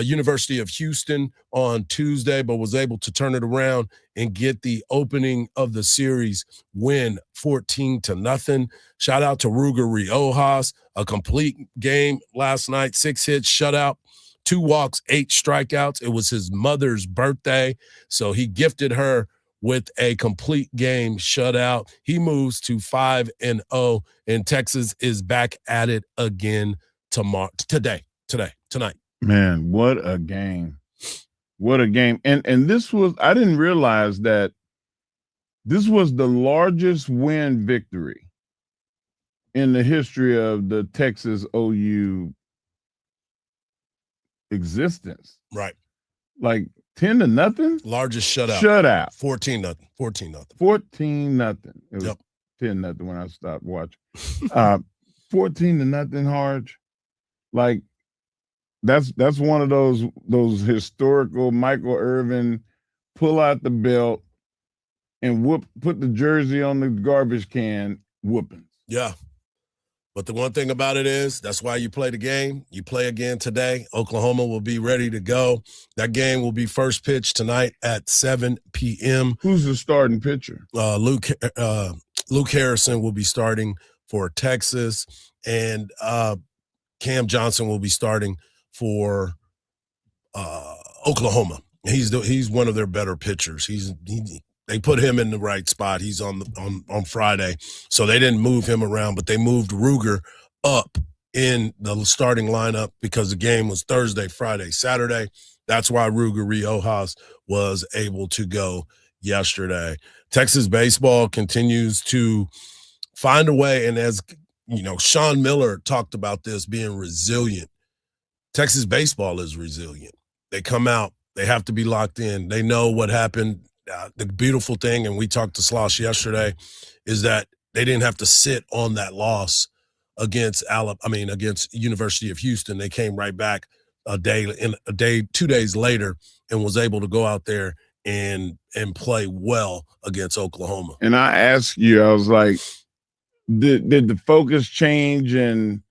University of Houston on Tuesday, but was able to turn it around and get the opening of the series win 14-0. Shout out to Ruger Riojas, a complete game last night, 6 hits, shutout, 2 walks, 8 strikeouts. It was his mother's birthday, so he gifted her with a complete game shutout. He moves to 5-0, and Texas is back at it again tonight. Man, what a game. What a game. And this was, I didn't realize that this was the largest win victory in the history of the Texas OU existence. Right. Like 10-0? Largest shutout. 14-0. 14-0. 14-0. It was 10-0 when I stopped watching. 14-0, Hardge. Like, that's one of those historical Michael Irvin pull out the belt and put the jersey on the garbage can whoopings. Yeah. But the one thing about it is that's why you play the game. You play again today. Oklahoma will be ready to go. That game will be first pitch tonight at 7 p.m. Who's the starting pitcher? Luke Harrison will be starting for Texas, and Cam Johnson will be starting for Oklahoma. He's one of their better pitchers. They put him in the right spot. He's on Friday, so they didn't move him around, but they moved Ruger up in the starting lineup because the game was Thursday, Friday, Saturday. That's why Ruger Riojas was able to go yesterday. Texas baseball continues to find a way, and as you know, Sean Miller talked about this being resilient. Texas baseball is resilient. They come out, they have to be locked in. They know what happened. The beautiful thing, and we talked to Slosh yesterday, is that they didn't have to sit on that loss against University of Houston. They came right back 2 days later and was able to go out there and play well against Oklahoma. And I asked you, I was like, did the focus change and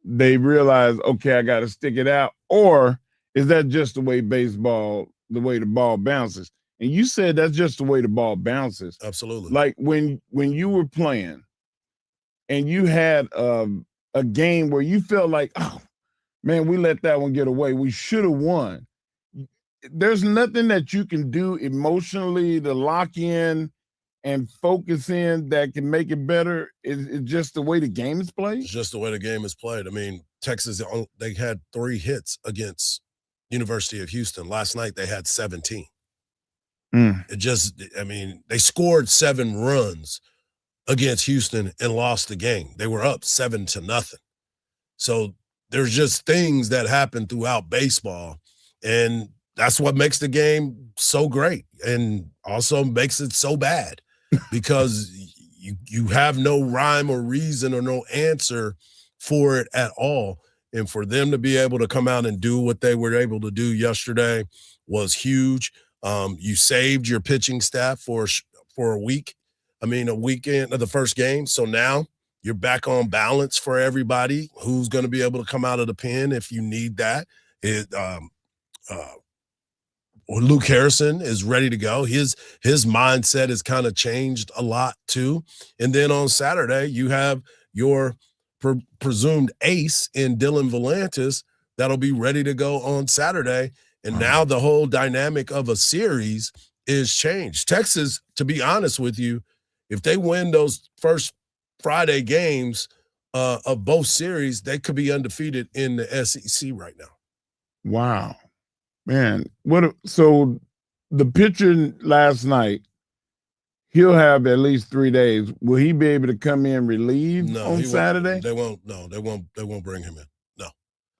they realized, okay, I got to stick it out? Or is that just the way the ball bounces? And you said that's just the way the ball bounces. Absolutely. Like when you were playing and you had a game where you felt like, oh, man, we let that one get away. We should have won. There's nothing that you can do emotionally to lock in and focus in that can make it better. It's just the way the game is played. It's just the way the game is played. I mean, Texas, they had 3 hits against University of Houston. Last night they had 17. They scored 7 runs against Houston and lost the game. They were up 7-0. So there's just things that happen throughout baseball, and that's what makes the game so great and also makes it so bad because you have no rhyme or reason or no answer for it at all. And for them to be able to come out and do what they were able to do yesterday was huge. You saved your pitching staff for a week. A weekend of the first game. So now you're back on balance for everybody who's going to be able to come out of the pen if you need that. Luke Harrison is ready to go. His mindset has kind of changed a lot too. And then on Saturday, you have your presumed ace in Dylan Volantis that'll be ready to go on Saturday. And now the whole dynamic of a series is changed. Texas, to be honest with you, if they win those first Friday games of both series, they could be undefeated in the SEC right now. Wow. Man, so the pitcher last night, he'll have at least 3 days. Will he be able to come in relieved on Saturday? They won't bring him in. No.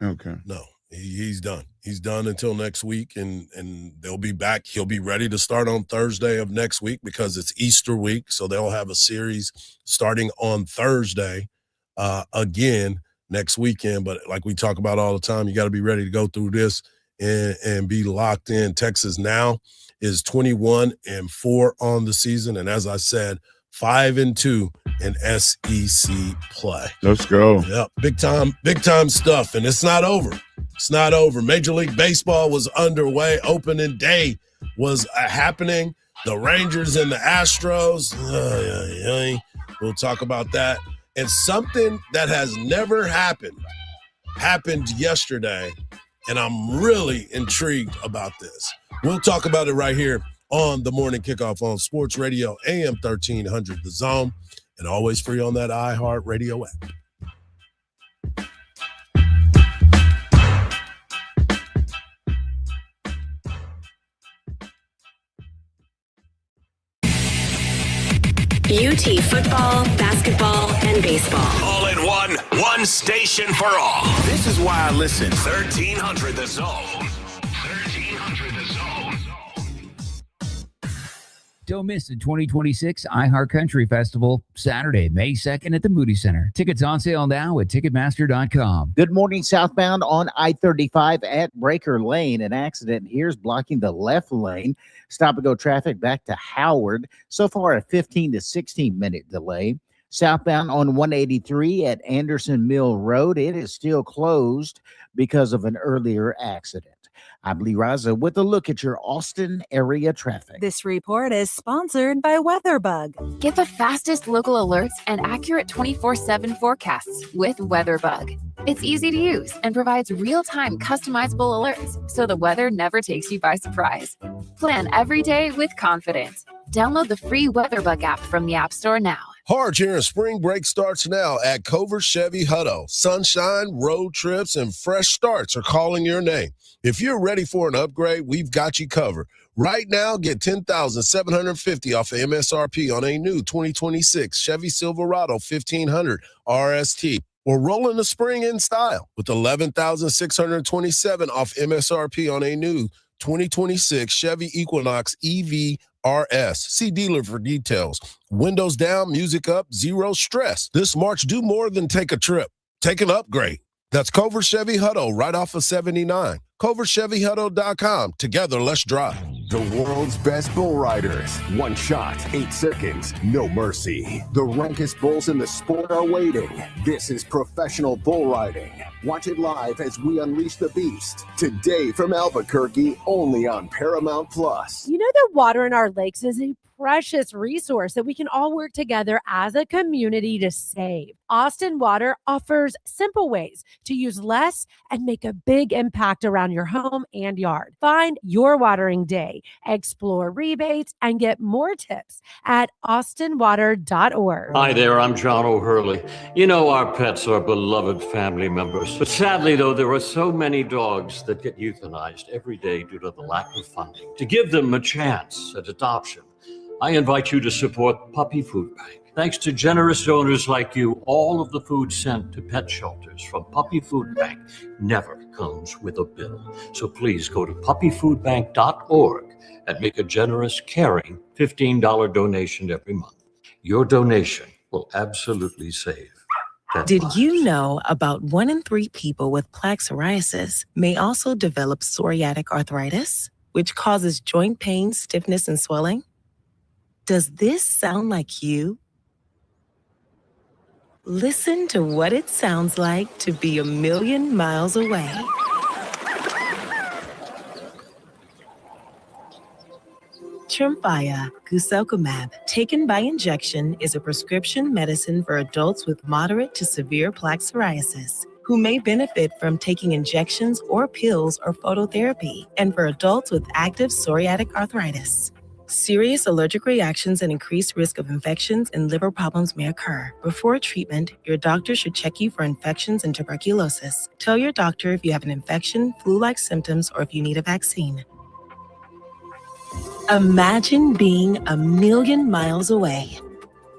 Okay. No. He's done. He's done until next week, and they'll be back. He'll be ready to start on Thursday of next week because it's Easter week, so they'll have a series starting on Thursday again next weekend. But like we talk about all the time, you got to be ready to go through this and be locked in. Texas now is 21-4 on the season, and as I said, 5-2 in SEC play. Let's go. Yep, big time stuff, and it's not over. It's not over. Major League Baseball was underway. Opening day was happening. The Rangers and the Astros. We'll talk about that. And something that has never happened yesterday, and I'm really intrigued about this. We'll talk about it right here on the Morning Kickoff on Sports Radio AM 1300 The Zone, and always free on that iHeartRadio app. UT football, basketball, and baseball. All in one station for all. This is why I listen. 1300 The Zone. 1300 The Zone. Don't miss the 2026 iHeartCountry Festival, Saturday, May 2nd at the Moody Center. Tickets on sale now at Ticketmaster.com. Good morning, southbound on I-35 at Breaker Lane. An accident here is blocking the left lane. Stop-and-go traffic back to Howard. So far, a 15 to 16-minute delay. Southbound on 183 at Anderson Mill Road. It is still closed because of an earlier accident. I'm Lee Raza with a look at your Austin area traffic. This report is sponsored by WeatherBug. Get the fastest local alerts and accurate 24/7 forecasts with WeatherBug. It's easy to use and provides real-time customizable alerts so the weather never takes you by surprise. Plan every day with confidence. Download the free WeatherBug app from the App Store now. Hardge here, and spring break starts now at Cover Chevy Hutto. Sunshine, road trips, and fresh starts are calling your name. If you're ready for an upgrade, we've got you covered. Right now, get $10,750 off of MSRP on a new 2026 Chevy Silverado 1500 RST. Or roll in the spring in style with $11,627 off MSRP on a new 2026 Chevy Equinox EV RS. See dealer for details. Windows down, music up, zero stress. This March, do more than take a trip. Take an upgrade. That's Culver Chevy Hutto right off of 79. CulverChevyHutto.com. Together, let's drive. The world's best bull riders. One shot, 8 seconds, no mercy. The rankest bulls in the sport are waiting. This is professional bull riding. Watch it live as we unleash the beast. Today from Albuquerque, only on Paramount Plus. You know that water in our lakes is a precious resource that we can all work together as a community to save. Austin Water offers simple ways to use less and make a big impact around your home and yard. Find your watering day, explore rebates, and get more tips at austinwater.org. Hi there, I'm John O'Hurley. You know our pets are beloved family members. But sadly, though, there are so many dogs that get euthanized every day due to the lack of funding. To give them a chance at adoption, I invite you to support Puppy Food Bank. Thanks to generous donors like you, all of the food sent to pet shelters from Puppy Food Bank never comes with a bill. So please go to puppyfoodbank.org and make a generous, caring $15 donation every month. Your donation will absolutely save pet Did lives. you know about 1 in 3 people with plaque psoriasis may also develop psoriatic arthritis, which causes joint pain, stiffness, and swelling? Does this sound like you? Listen to what it sounds like to be a million miles away. Tremfya guselkumab, taken by injection, is a prescription medicine for adults with moderate to severe plaque psoriasis who may benefit from taking injections or pills or phototherapy, and for adults with active psoriatic arthritis. Serious allergic reactions and increased risk of infections and liver problems may occur. Before treatment, your doctor should check you for infections and tuberculosis. Tell your doctor if you have an infection, flu-like symptoms, or if you need a vaccine. Imagine being a million miles away.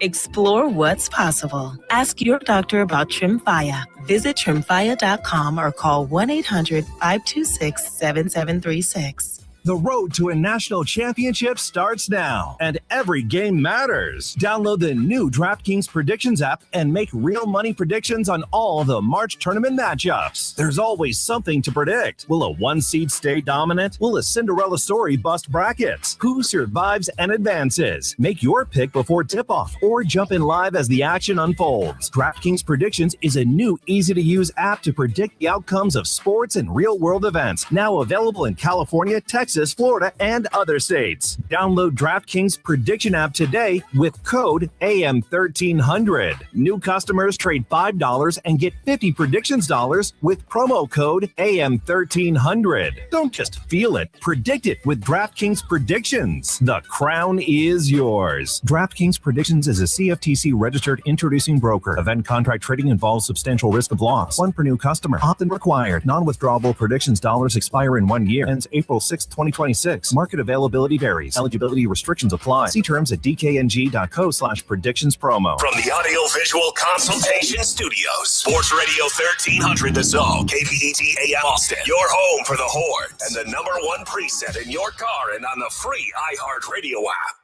Explore what's possible. Ask your doctor about Tremfya. Visit tremfya.com or call 1-800-526-7736. The road to a national championship starts now, and every game matters. Download the new DraftKings Predictions app and make real money predictions on all the March tournament matchups. There's always something to predict. Will a 1-seed stay dominant? Will a Cinderella story bust brackets? Who survives and advances? Make your pick before tip-off or jump in live as the action unfolds. DraftKings Predictions is a new, easy-to-use app to predict the outcomes of sports and real-world events. Now available in California, Texas, Florida, and other states. Download DraftKings Prediction app today with code AM1300. New customers trade $5 and get 50 predictions dollars with promo code AM1300. Don't just feel it, predict it with DraftKings Predictions. The crown is yours. DraftKings Predictions is a CFTC registered introducing broker. Event contract trading involves substantial risk of loss. One per new customer. Opt-in required. Non-withdrawable predictions dollars expire in 1 year. Ends April 6, 2026. Market availability varies. Eligibility restrictions apply. See terms at dkng.co/predictions promo. From the Audio Visual Consultation Studios, Sports Radio 1300 The Zone, KPET AM Austin, your home for the Horns, and the #1 preset in your car and on the free iHeartRadio app.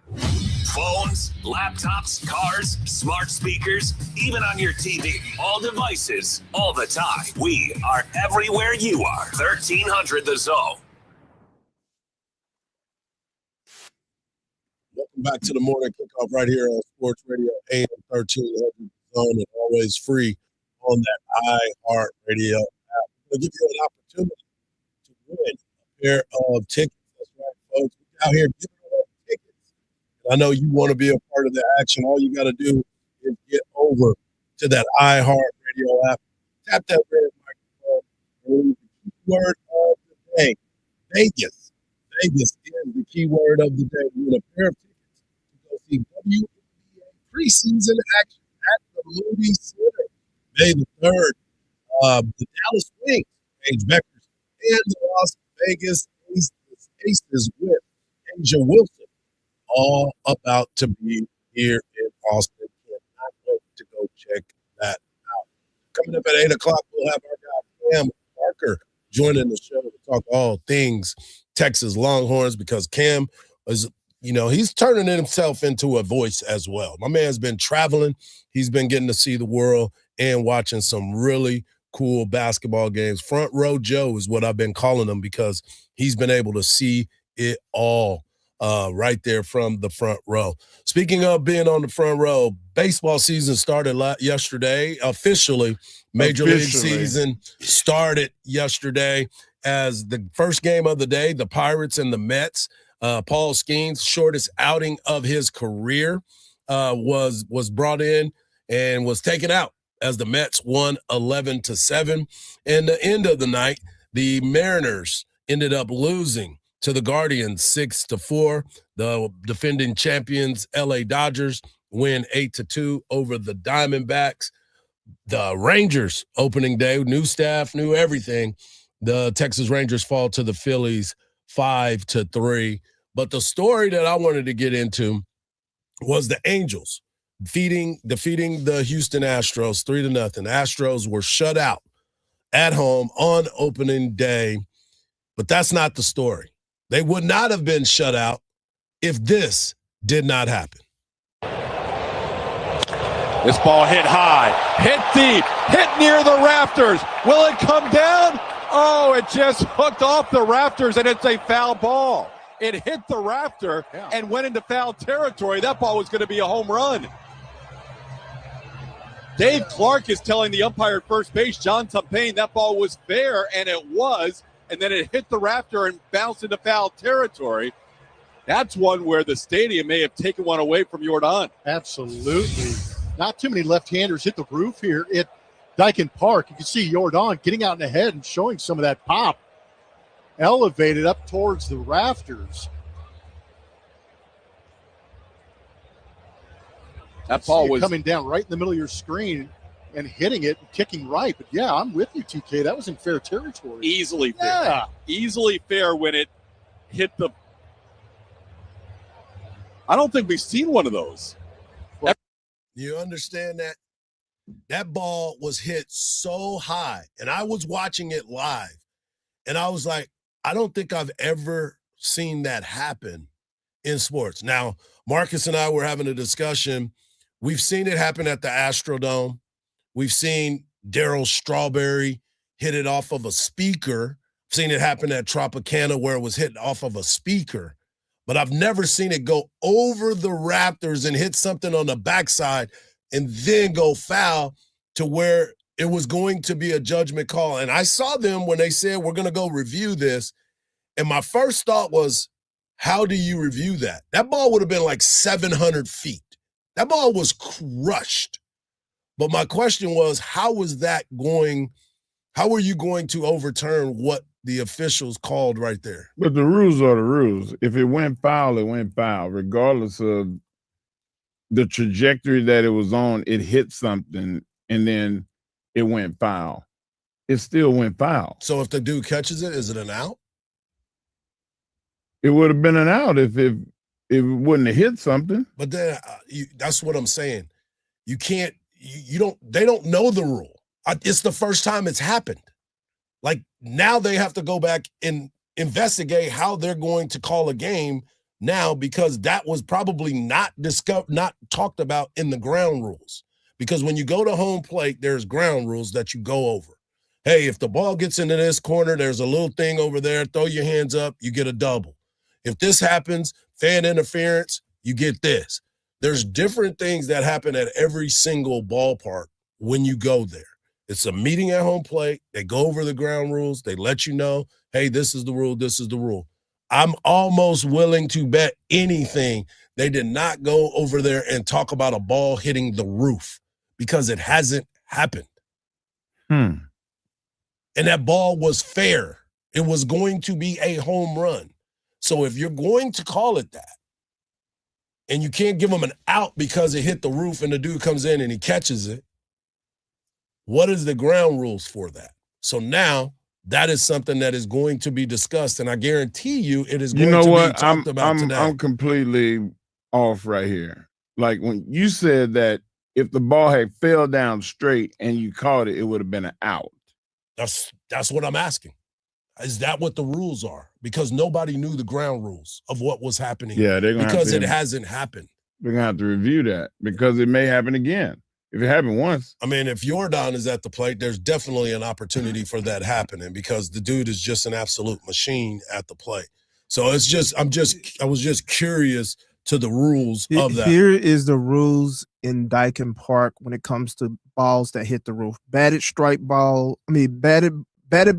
Phones, laptops, cars, smart speakers, even on your TV. All devices, all the time. We are everywhere you are. 1300 The Zone. Welcome back to the morning kickoff right here on Sports Radio AM 1300 Zone, and always free on that iHeartRadio app. We'll give you an opportunity to win a pair of tickets. That's right, folks. We're out here giving away tickets. And I know you want to be a part of the action. All you got to do is get over to that iHeartRadio app, tap that red microphone, and leave the keyword of the day, Vegas. Vegas is the keyword of the day. We win a pair of tickets to go see WNBA preseason action at the Moody Center, May the 3rd. The Dallas Wings, Paige Beckers, and the Las Vegas Aces with Asia Wilson, all about to be here in Austin. Cannot wait to go check that out. Coming up at 8 o'clock, we'll have our guy Cam Parker joining the show to talk all things Texas Longhorns, because Cam is, he's turning himself into a voice as well. My man's been traveling. He's been getting to see the world and watching some really cool basketball games. Front row Joe is what I've been calling him because he's been able to see it all right there from the front row. Speaking of being on the front row, baseball season started yesterday. Officially, Major League season started yesterday as the first game of the day, the Pirates and the Mets. Paul Skeens, shortest outing of his career, was brought in and was taken out as the Mets won 11-7. And the end of the night, the Mariners ended up losing to the Guardians 6-4. The defending champions, LA Dodgers, win 8-2 over the Diamondbacks. The Rangers opening day, new staff, new everything. The Texas Rangers fall to the Phillies 5-3. But the story that I wanted to get into was the Angels defeating the Houston Astros 3-0. Astros were shut out at home on opening day. But that's not the story. They would not have been shut out if this did not happen. This ball hit high, hit deep, hit near the rafters. Will it come down? Oh, it just hooked off the rafters, and it's a foul ball. It hit the rafter and went into foul territory. That ball was going to be a home run. Dave Clark is telling the umpire at first base, John Tumpain, that ball was fair, and it was. And then it hit the rafter and bounced into foul territory. That's one where the stadium may have taken one away from Jordan. Absolutely. Not too many left-handers hit the roof here at Dyken Park. You can see Jordan getting out in the head and showing some of that pop. Elevated up towards the rafters. That ball was coming down right in the middle of your screen and hitting it and kicking right. But, yeah, I'm with you, TK. That was in fair territory. Easily fair. Yeah. Easily fair when it hit the – I don't think we've seen one of those. You understand that? That ball was hit so high, and I was watching it live, and I was like, I don't think I've ever seen that happen in sports. Now, Marcus and I were having a discussion. We've seen it happen at the Astrodome. We've seen Darryl Strawberry hit it off of a speaker. I've seen it happen at Tropicana where it was hit off of a speaker. But I've never seen it go over the Raptors and hit something on the backside and then go foul to where it was going to be a judgment call. And I saw them when they said, we're going to go review this. And my first thought was, how do you review that? That ball would have been like 700 feet. That ball was crushed. But my question was, how are you going to overturn what the officials called right there? But the rules are the rules. If it went foul, it went foul. Regardless of the trajectory that it was on, it hit something and then it went foul. It still went foul. So if the dude catches it, is it an out? It would have been an out if it wouldn't have hit something. But then that's what I'm saying. You can't, they don't know the rule. It's the first time it's happened. Like now they have to go back and investigate how they're going to call a game now, because that was probably not talked about in the ground rules. Because when you go to home plate, there's ground rules that you go over. Hey, if the ball gets into this corner, there's a little thing over there, throw your hands up, you get a double. If this happens, fan interference, you get this. There's different things that happen at every single ballpark when you go there. It's a meeting at home plate. They go over the ground rules. They let you know, hey, this is the rule, this is the rule. I'm almost willing to bet anything they did not go over there and talk about a ball hitting the roof, because it hasn't happened. And that ball was fair. It was going to be a home run. So if you're going to call it that, and you can't give them an out because it hit the roof and the dude comes in and he catches it, what is the ground rules for that? So now that is something that is going to be discussed, and I guarantee you it is going to be talked about today. I'm completely off right here. Like when you said that if the ball had fell down straight and you caught it, it would have been an out. That's what I'm asking. Is that what the rules are? Because nobody knew the ground rules of what was happening. Yeah, they're gonna because it hasn't happened. We're gonna have to review that because it may happen again. if it happened once. I mean, if Jordan is at the plate, there's definitely an opportunity for that happening because the dude is just an absolute machine at the plate. So I was just curious to the rules of that. Here is the rules in Dyken Park when it comes to balls that hit the roof. Batted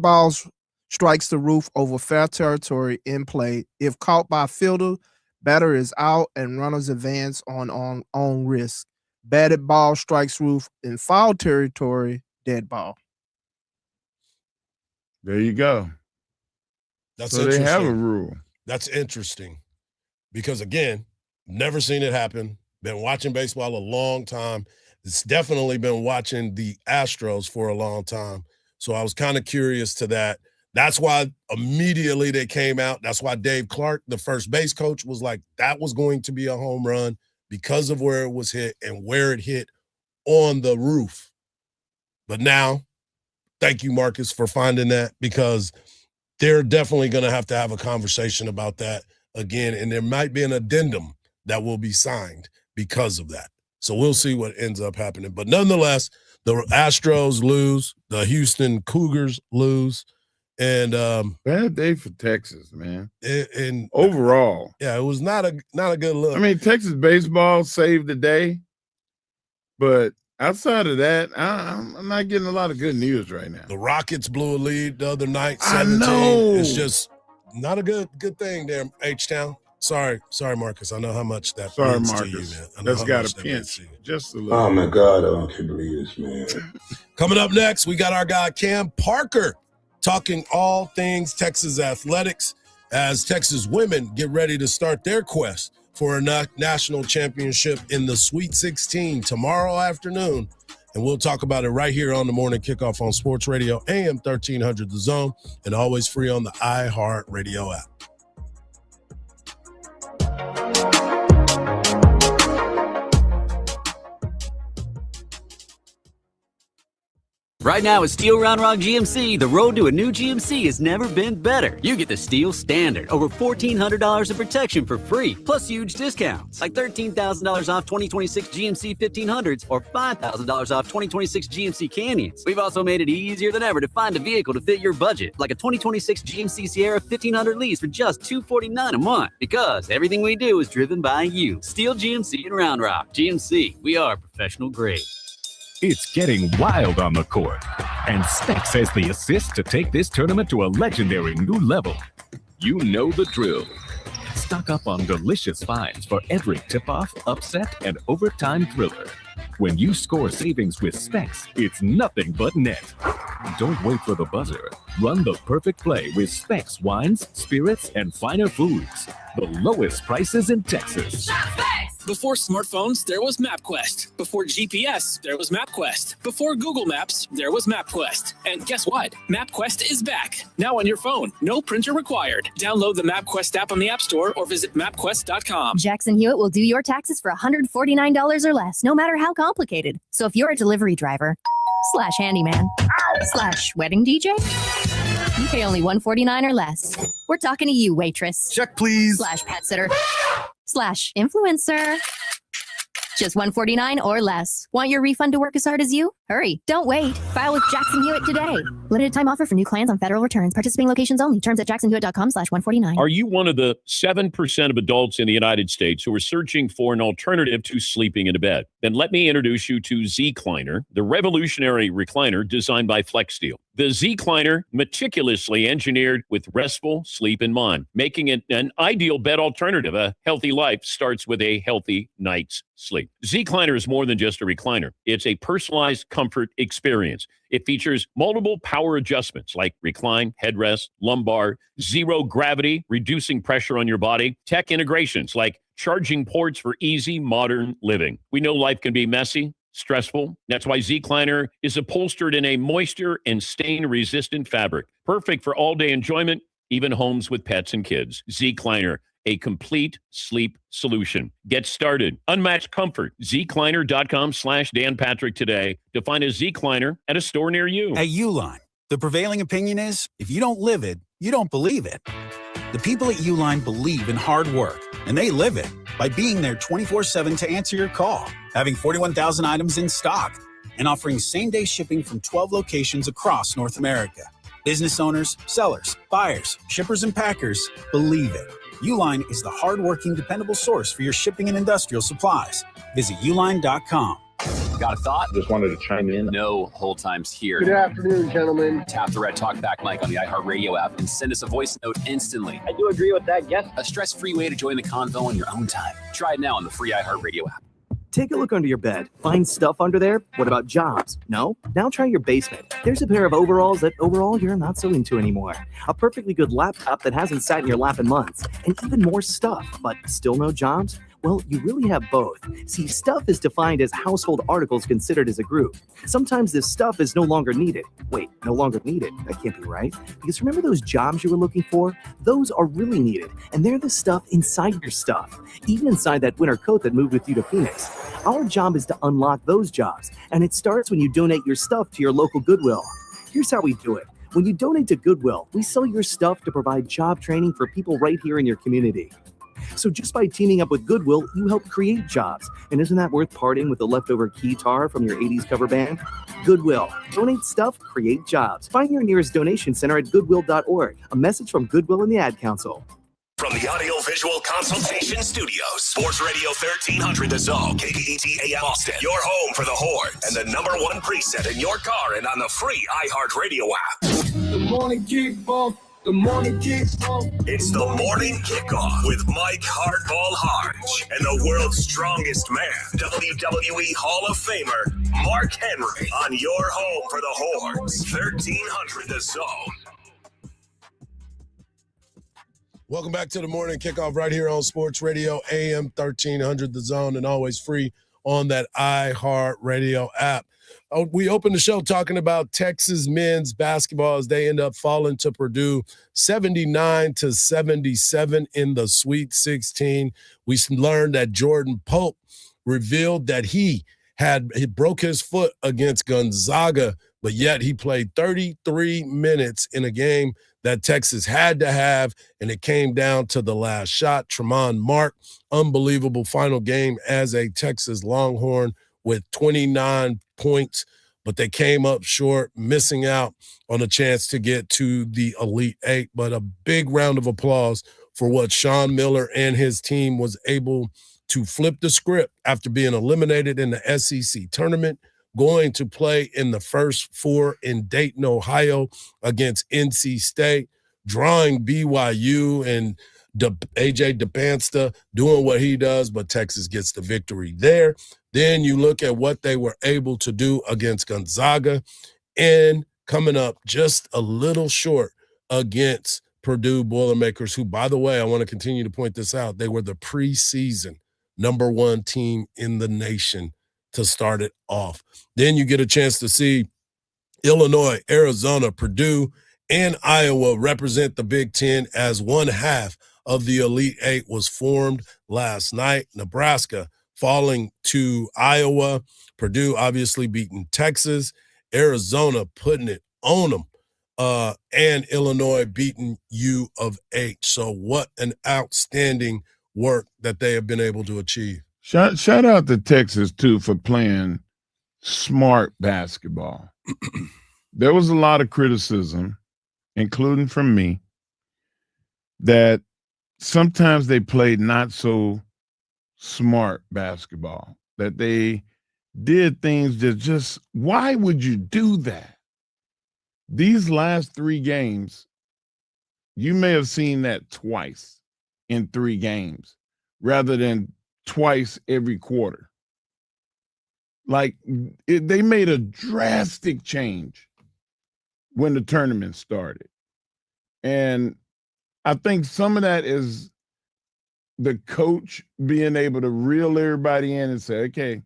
balls strikes the roof over foul territory in play. If caught by fielder, batter is out and runners advance on risk. Batted ball strikes roof in foul territory, dead ball. There you go. That's so interesting. They have a rule. That's interesting because, again, never seen it happen. Been watching baseball a long time. It's definitely been watching the Astros for a long time. So I was kind of curious to that. That's why immediately they came out. That's why Dave Clark, the first base coach, was like, that was going to be a home run because of where it was hit and where it hit on the roof. But now, thank you, Marcus, for finding that because they're definitely going to have a conversation about that again. And there might be an addendum that will be signed because of that. So we'll see what ends up happening. But nonetheless, the Astros lose, the Houston Cougars lose. And bad day for Texas, man. And overall, yeah, it was not a good look. I mean, Texas baseball saved the day, but outside of that, I'm not getting a lot of good news right now. The Rockets blew a lead the other night, 17. I know. It's just not a good thing there, H-Town. Sorry, Marcus. I know how much that means Marcus. to you, man. That's got a pinch. Just a little. Oh, my God. I can't believe this, man. Coming up next, we got our guy Cam Parker talking all things Texas athletics as Texas women get ready to start their quest for a national championship in the Sweet 16 tomorrow afternoon. And we'll talk about it right here on the Morning Kickoff on Sports Radio, AM 1300 The Zone, and always free on the iHeartRadio app. Right now at Steel Round Rock GMC, the road to a new GMC has never been better. You get the Steel Standard, over $1,400 of protection for free, plus huge discounts, like $13,000 off 2026 GMC 1500s or $5,000 off 2026 GMC Canyons. We've also made it easier than ever to find a vehicle to fit your budget, like a 2026 GMC Sierra 1500 lease for just $249 a month, because everything we do is driven by you. Steel GMC in Round Rock. GMC, we are professional grade. It's getting wild on the court, and Specs has the assist to take this tournament to a legendary new level. You know the drill. Stock up on delicious finds for every tip-off, upset, and overtime thriller. When you score savings with Specs, it's nothing but net. Don't wait for the buzzer. Run the perfect play with Specs wines, spirits, and finer foods. The lowest prices in Texas. Before smartphones, there was MapQuest. Before GPS, there was MapQuest. Before Google Maps, there was MapQuest. And guess what? MapQuest is back. Now on your phone. No printer required. Download the MapQuest app on the App Store or visit MapQuest.com. Jackson Hewitt will do your taxes for $149 or less, no matter how complicated. So if you're a delivery driver, / handyman, / wedding DJ, you pay only $149 or less. We're talking to you, waitress. Check, please. / pet sitter, / influencer. Just $149 or less. Want your refund to work as hard as you? Hurry. Don't wait. File with Jackson Hewitt today. Limited time offer for new clients on federal returns. Participating locations only. Terms at jacksonhewitt.com /149. Are you one of the 7% of adults in the United States who are searching for an alternative to sleeping in a bed? Then let me introduce you to Z-Cliner, the revolutionary recliner designed by FlexSteel. The Z-Cliner, meticulously engineered with restful sleep in mind, making it an ideal bed alternative. A healthy life starts with a healthy night's sleep. Z-Cliner is more than just a recliner. It's a personalized comfort experience. It features multiple power adjustments like recline, headrest, lumbar, zero gravity, reducing pressure on your body, tech integrations like charging ports for easy modern living. We know life can be messy, stressful. That's why Z-Cliner is upholstered in a moisture and stain-resistant fabric. Perfect for all-day enjoyment, even homes with pets and kids. Z-Cliner, a complete sleep solution. Get started. Unmatched comfort. ZCliner.com /Dan Patrick today to find a Z-Cliner at a store near you. At Uline, the prevailing opinion is, if you don't live it, you don't believe it. The people at Uline believe in hard work, and they live it by being there 24/7 to answer your call, having 41,000 items in stock, and offering same-day shipping from 12 locations across North America. Business owners, sellers, buyers, shippers, and packers believe it. Uline is the hard-working, dependable source for your shipping and industrial supplies. Visit uline.com. Got a thought? Just wanted to chime in. No hold times here. Good afternoon, gentlemen. Tap the red talkback mic on the iHeartRadio app and send us a voice note instantly. I do agree with that, yes. A stress-free way to join the convo on your own time. Try it now on the free iHeartRadio app. Take a look under your bed. Find stuff under there? What about jobs? No? Now try your basement. There's a pair of overalls that overall you're not so into anymore. A perfectly good laptop that hasn't sat in your lap in months. And even more stuff, but still no jobs? Well, you really have both. See, stuff is defined as household articles considered as a group. Sometimes this stuff is no longer needed. Wait, no longer needed? That can't be right. Because remember those jobs you were looking for? Those are really needed. And they're the stuff inside your stuff. Even inside that winter coat that moved with you to Phoenix. Our job is to unlock those jobs. And it starts when you donate your stuff to your local Goodwill. Here's how we do it. When you donate to Goodwill, we sell your stuff to provide job training for people right here in your community. So just by teaming up with Goodwill, you help create jobs. And isn't that worth parting with the leftover keytar from your 80s cover band? Goodwill. Donate stuff, create jobs. Find your nearest donation center at goodwill.org. A message from Goodwill and the Ad Council. From the Audio-Visual Consultation Studios, Sports Radio 1300 The Zone, KBET AM Austin, your home for the Horns, and the #1 preset in your car and on the free iHeartRadio app. The morning kickoff. The morning kickoff. It's the morning kickoff with Mike Hardball Hardge and the world's strongest man, WWE Hall of Famer, Mark Henry, on your home for the Horns, 1300 The Zone. Welcome back to the morning kickoff right here on Sports Radio AM 1300 The Zone, and always free on that iHeartRadio app. We opened the show talking about Texas men's basketball as they end up falling to Purdue 79-77 in the Sweet 16. We learned that Jordan Pope revealed that he broke his foot against Gonzaga, but yet he played 33 minutes in a game that Texas had to have, and it came down to the last shot. Tremont Mark, unbelievable final game as a Texas Longhorn with 29 points, but they came up short, missing out on a chance to get to the Elite Eight. But a big round of applause for what Sean Miller and his team was able to flip the script after being eliminated in the SEC tournament, going to play in the first four in Dayton, Ohio against NC State, drawing BYU and AJ DePansta doing what he does, but Texas gets the victory there. Then you look at what they were able to do against Gonzaga and coming up just a little short against Purdue Boilermakers, who, by the way, I want to continue to point this out. They were the preseason #1 team in the nation to start it off. Then you get a chance to see Illinois, Arizona, Purdue, and Iowa represent the Big Ten as one half of the Elite Eight was formed last night. Nebraska falling to Iowa, Purdue obviously beating Texas, Arizona putting it on them, and Illinois beating U of H. So what an outstanding work that they have been able to achieve. Shout out to Texas, too, for playing smart basketball. There was a lot of criticism, including from me, that sometimes they played not so smart basketball, that they did things that just, why would you do that? These last 3 games, you may have seen that twice in 3 games rather than twice every quarter. Like, they made a drastic change when the tournament started. And I think some of that is the coach being able to reel everybody in and say, okay,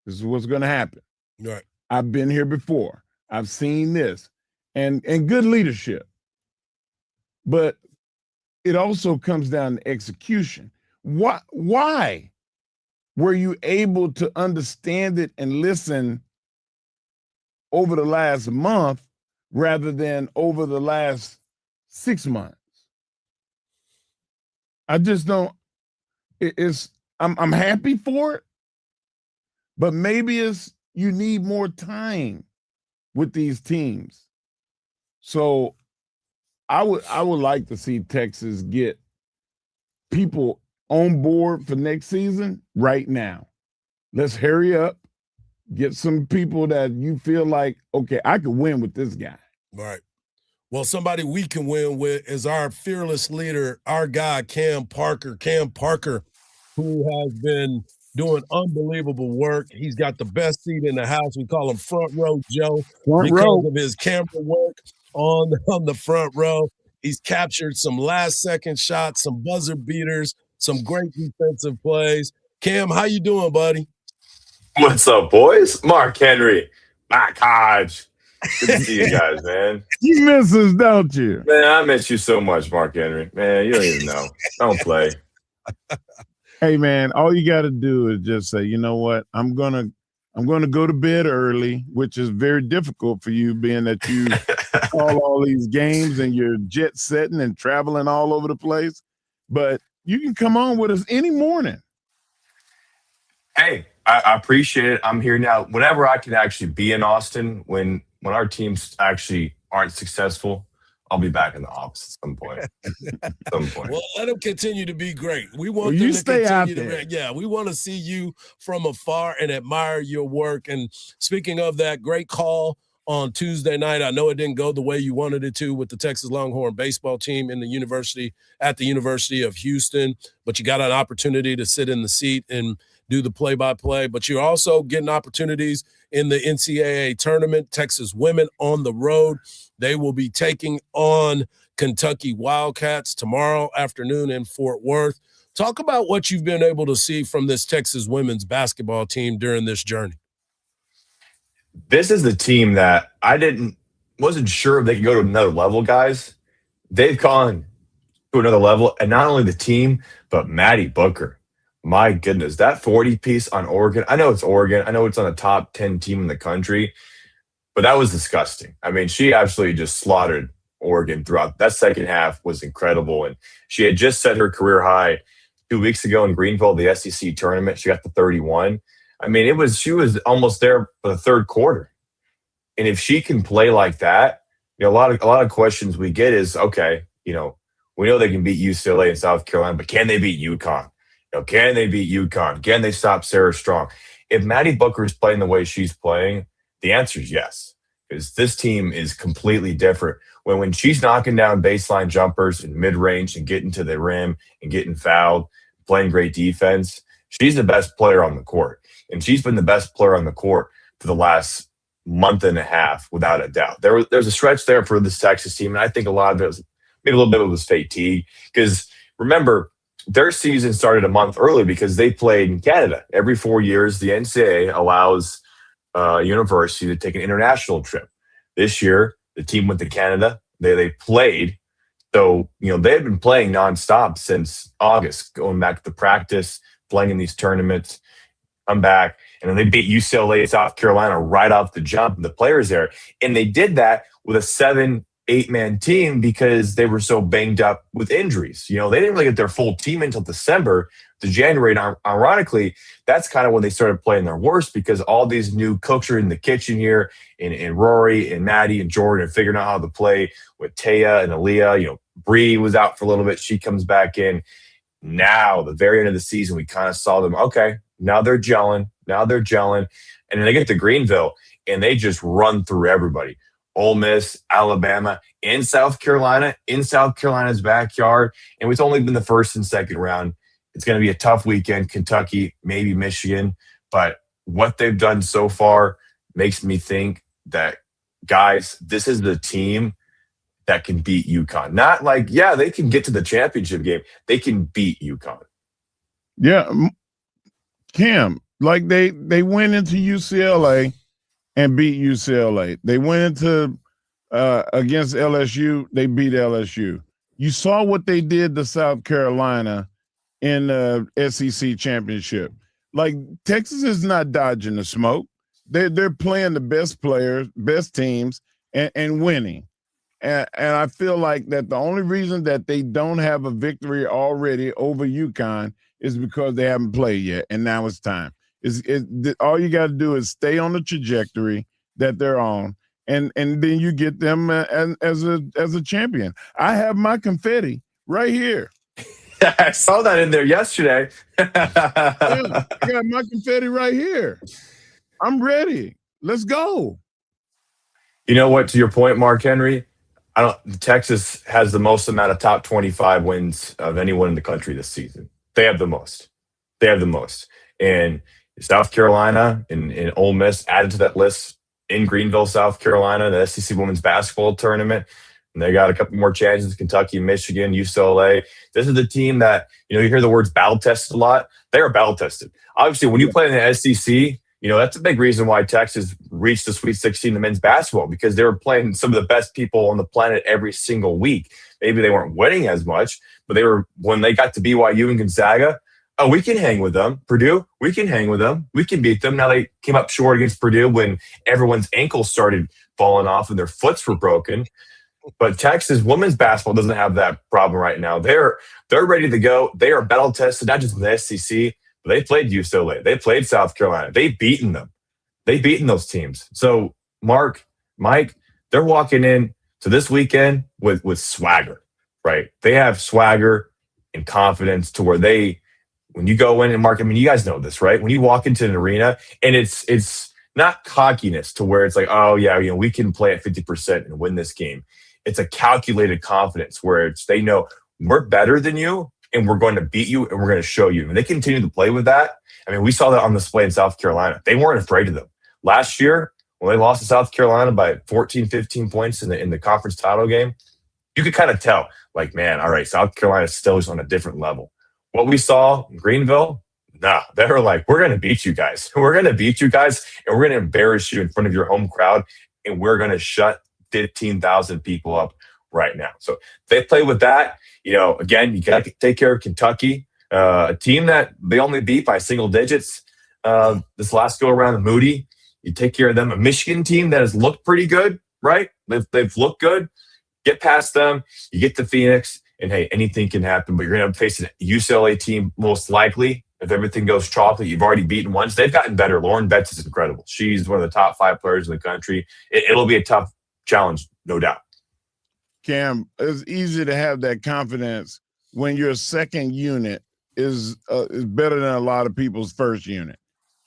this is what's going to happen. Right. I've been here before. I've seen this. And good leadership. But it also comes down to execution. Why were you able to understand it and listen over the last month rather than over the last 6 months? I just don't. I'm happy for it, but maybe you need more time with these teams. So I would like to see Texas get people on board for next season right now. Let's hurry up, get some people that you feel like, okay, I could win with this guy. Right. Well, somebody we can win with is our fearless leader, our guy, Cam Parker. Cam Parker, who has been doing unbelievable work. He's got the best seat in the house. We call him Front Row Joe because of his camera work on the front row. He's captured some last-second shots, some buzzer beaters, some great defensive plays. Cam, how you doing, buddy? What's up, boys? Mark Henry, Mike Hardge. Good to see you guys, man. You miss us, don't you? Man, I miss you so much, Mark Henry. Man, you don't even know. Don't play. Hey, man, all you got to do is just say, you know what? I'm gonna go to bed early, which is very difficult for you, being that you call all these games and you're jet setting and traveling all over the place. But you can come on with us any morning. Hey, I appreciate it. I'm here now. Whenever I can actually be in Austin, when our teams actually aren't successful, I'll be back in the office at some point. Well, let them continue to be great. We want them you to stay out continue there. Yeah, we want to see you from afar and admire your work. And speaking of that, great call on Tuesday night. I know it didn't go the way you wanted it to with the Texas Longhorn baseball team at the University of Houston, but you got an opportunity to sit in the seat and do the play-by-play. But you're also getting opportunities in the NCAA tournament. Texas women on the road. They will be taking on Kentucky Wildcats tomorrow afternoon in Fort Worth. Talk about what you've been able to see from this Texas women's basketball team during this journey. This is the team that wasn't sure if they could go to another level, guys. They've gone to another level, and not only the team, but Maddie Booker. My goodness, that 40-piece on Oregon. I know it's Oregon. I know it's on a top 10 team in the country, but that was disgusting. I mean, she absolutely just slaughtered Oregon throughout. That second half was incredible, and she had just set her career high 2 weeks ago in Greenville, the SEC tournament. She got to 31. I mean, she was almost there for the third quarter. And if she can play like that, a lot of questions we get is, okay, we know they can beat UCLA and South Carolina, but can they beat UConn? Can they beat UConn? Can they stop Sarah Strong? If Maddie Booker is playing the way she's playing, the answer is yes. Because this team is completely different. When she's knocking down baseline jumpers and mid-range and getting to the rim and getting fouled, playing great defense, she's the best player on the court. And she's been the best player on the court for the last month and a half, without a doubt. There's a stretch there for this Texas team, and I think a lot of it was maybe a little bit of it was fatigue. Because remember, their season started a month early because they played in Canada. Every 4 years, the NCAA allows a university to take an international trip. This year, the team went to Canada. They played. So, they've been playing nonstop since August, going back to practice, playing in these tournaments, come back, and then they beat UCLA, South Carolina right off the jump, and the players there. And they did that with a 7-8-man team because they were so banged up with injuries. They didn't really get their full team until December to January. And ironically, that's kind of when they started playing their worst because all these new cooks are in the kitchen here, and Rory and Maddie and Jordan are figuring out how to play with Taya and Aaliyah. Bree was out for a little bit. She comes back in. Now, the very end of the season, we kind of saw them, okay, now they're gelling. And then they get to Greenville, and they just run through everybody. Ole Miss, Alabama, in South Carolina, in South Carolina's backyard. And it's only been the first and second round. It's going to be a tough weekend, Kentucky, maybe Michigan. But what they've done so far makes me think that, guys, this is the team that can beat UConn. Not like, yeah, they can get to the championship game. They can beat UConn. Yeah, Cam, like they went into UCLA and beat UCLA. They went into against LSU. They beat LSU. You saw what they did to South Carolina in the SEC championship. Like, Texas is not dodging the smoke. They're playing the best players, best teams, and winning. And I feel like that the only reason that they don't have a victory already over UConn is because they haven't played yet, and now it's time. All you got to do is stay on the trajectory that they're on, and then you get them as a champion. I have my confetti right here. I saw that in there yesterday. Yeah, I got my confetti right here. I'm ready. Let's go. You know what? To your point, Mark Henry, Texas has the most amount of top 25 wins of anyone in the country this season. They have the most. And South Carolina and Ole Miss added to that list in Greenville, South Carolina, the SEC Women's Basketball Tournament. And they got a couple more chances, Kentucky, Michigan, UCLA. This is the team that, you hear the words battle tested a lot. They are battle tested. Obviously, when you play in the SEC, that's a big reason why Texas reached the Sweet 16 in men's basketball, because they were playing some of the best people on the planet every single week. Maybe they weren't winning as much, but when they got to BYU and Gonzaga, we can hang with them. Purdue, we can hang with them. We can beat them. Now they came up short against Purdue when everyone's ankles started falling off and their foots were broken. But Texas women's basketball doesn't have that problem right now. They're ready to go. They are battle tested, not just in the SEC, but they played UCLA. They played South Carolina. They've beaten them. They've beaten those teams. So Mike, they're walking in to this weekend with swagger, right? They have swagger and confidence to where when you go in and Mark, you guys know this, right? When you walk into an arena and it's not cockiness to where it's like, oh yeah, we can play at 50% and win this game. It's a calculated confidence where they know we're better than you and we're going to beat you and we're going to show you. And they continue to play with that. We saw that on display in South Carolina. They weren't afraid of them. Last year, when they lost to South Carolina by 14, 15 points in the conference title game, you could kind of tell, like, man, all right, South Carolina still is on a different level. What we saw in Greenville, they were like, we're going to beat you guys. We're going to beat you guys, and we're going to embarrass you in front of your home crowd, and we're going to shut 15,000 people up right now. So they play with that. Again, you got to take care of Kentucky, a team that they only beat by single digits this last go around. The Moody, you take care of them. A Michigan team that has looked pretty good, right? They've looked good. Get past them. You get to Phoenix, and hey, anything can happen. But you're going to face a UCLA team most likely. If everything goes chocolate, you've already beaten once. They've gotten better. Lauren Betts is incredible. She's one of the top 5 players in the country. It'll be a tough challenge, no doubt. Cam, it's easy to have that confidence when your second unit is better than a lot of people's first unit.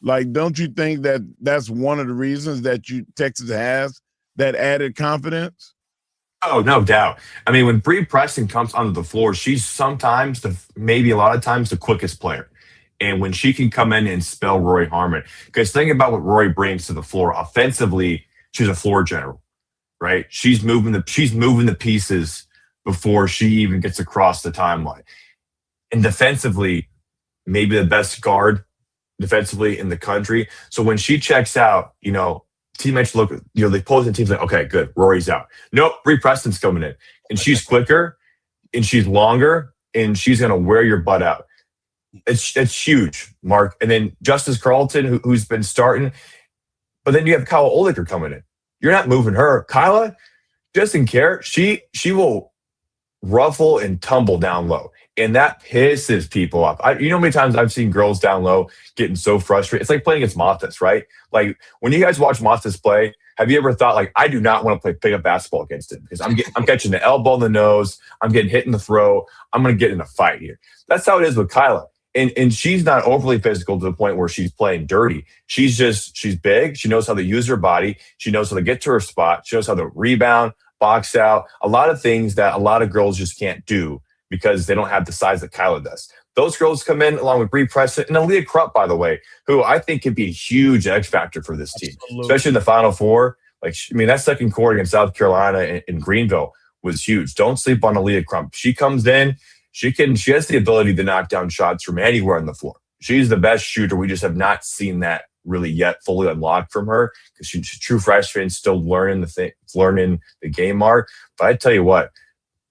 Like, don't you think that that's one of the reasons that Texas has that added confidence? Oh, no doubt. When Bree Preston comes onto the floor, she's sometimes, maybe a lot of times, the quickest player. And when she can come in and spell Roy Harmon, because think about what Roy brings to the floor. Offensively, she's a floor general, right? She's moving the pieces before she even gets across the timeline. And defensively, maybe the best guard defensively in the country. So when she checks out, teammates look, the opposing team's like, okay, good, Rory's out. Nope, Bree Preston's coming in. And she's quicker, and she's longer, and she's going to wear your butt out. It's huge, Mark. And then Justice Carlton, who's been starting. But then you have Kyla Oliker coming in. You're not moving her. Kyla doesn't care. She will ruffle and tumble down low. And that pisses people off. You know how many times I've seen girls down low getting so frustrated? It's like playing against Mathis, right? Like, when you guys watch Mathis play, have you ever thought, like, I do not want to play pickup basketball against him because I'm catching the elbow in the nose, I'm getting hit in the throat, I'm going to get in a fight here. That's how it is with Kyla. And she's not overly physical to the point where she's playing dirty. She's big. She knows how to use her body. She knows how to get to her spot. She knows how to rebound, box out, a lot of things that a lot of girls just can't do because they don't have the size that Kyla does. Those girls come in along with Bree Preston and Aaliyah Krupp, by the way, who I think could be a huge X factor for this team, especially in the Final Four. Like, that second quarter against South Carolina in Greenville was huge. Don't sleep on Aaliyah Krupp. She comes in. She has the ability to knock down shots from anywhere on the floor. She's the best shooter. We just have not seen that really yet fully unlocked from her because she's a true freshman, still learning the game, Mark. But I tell you what,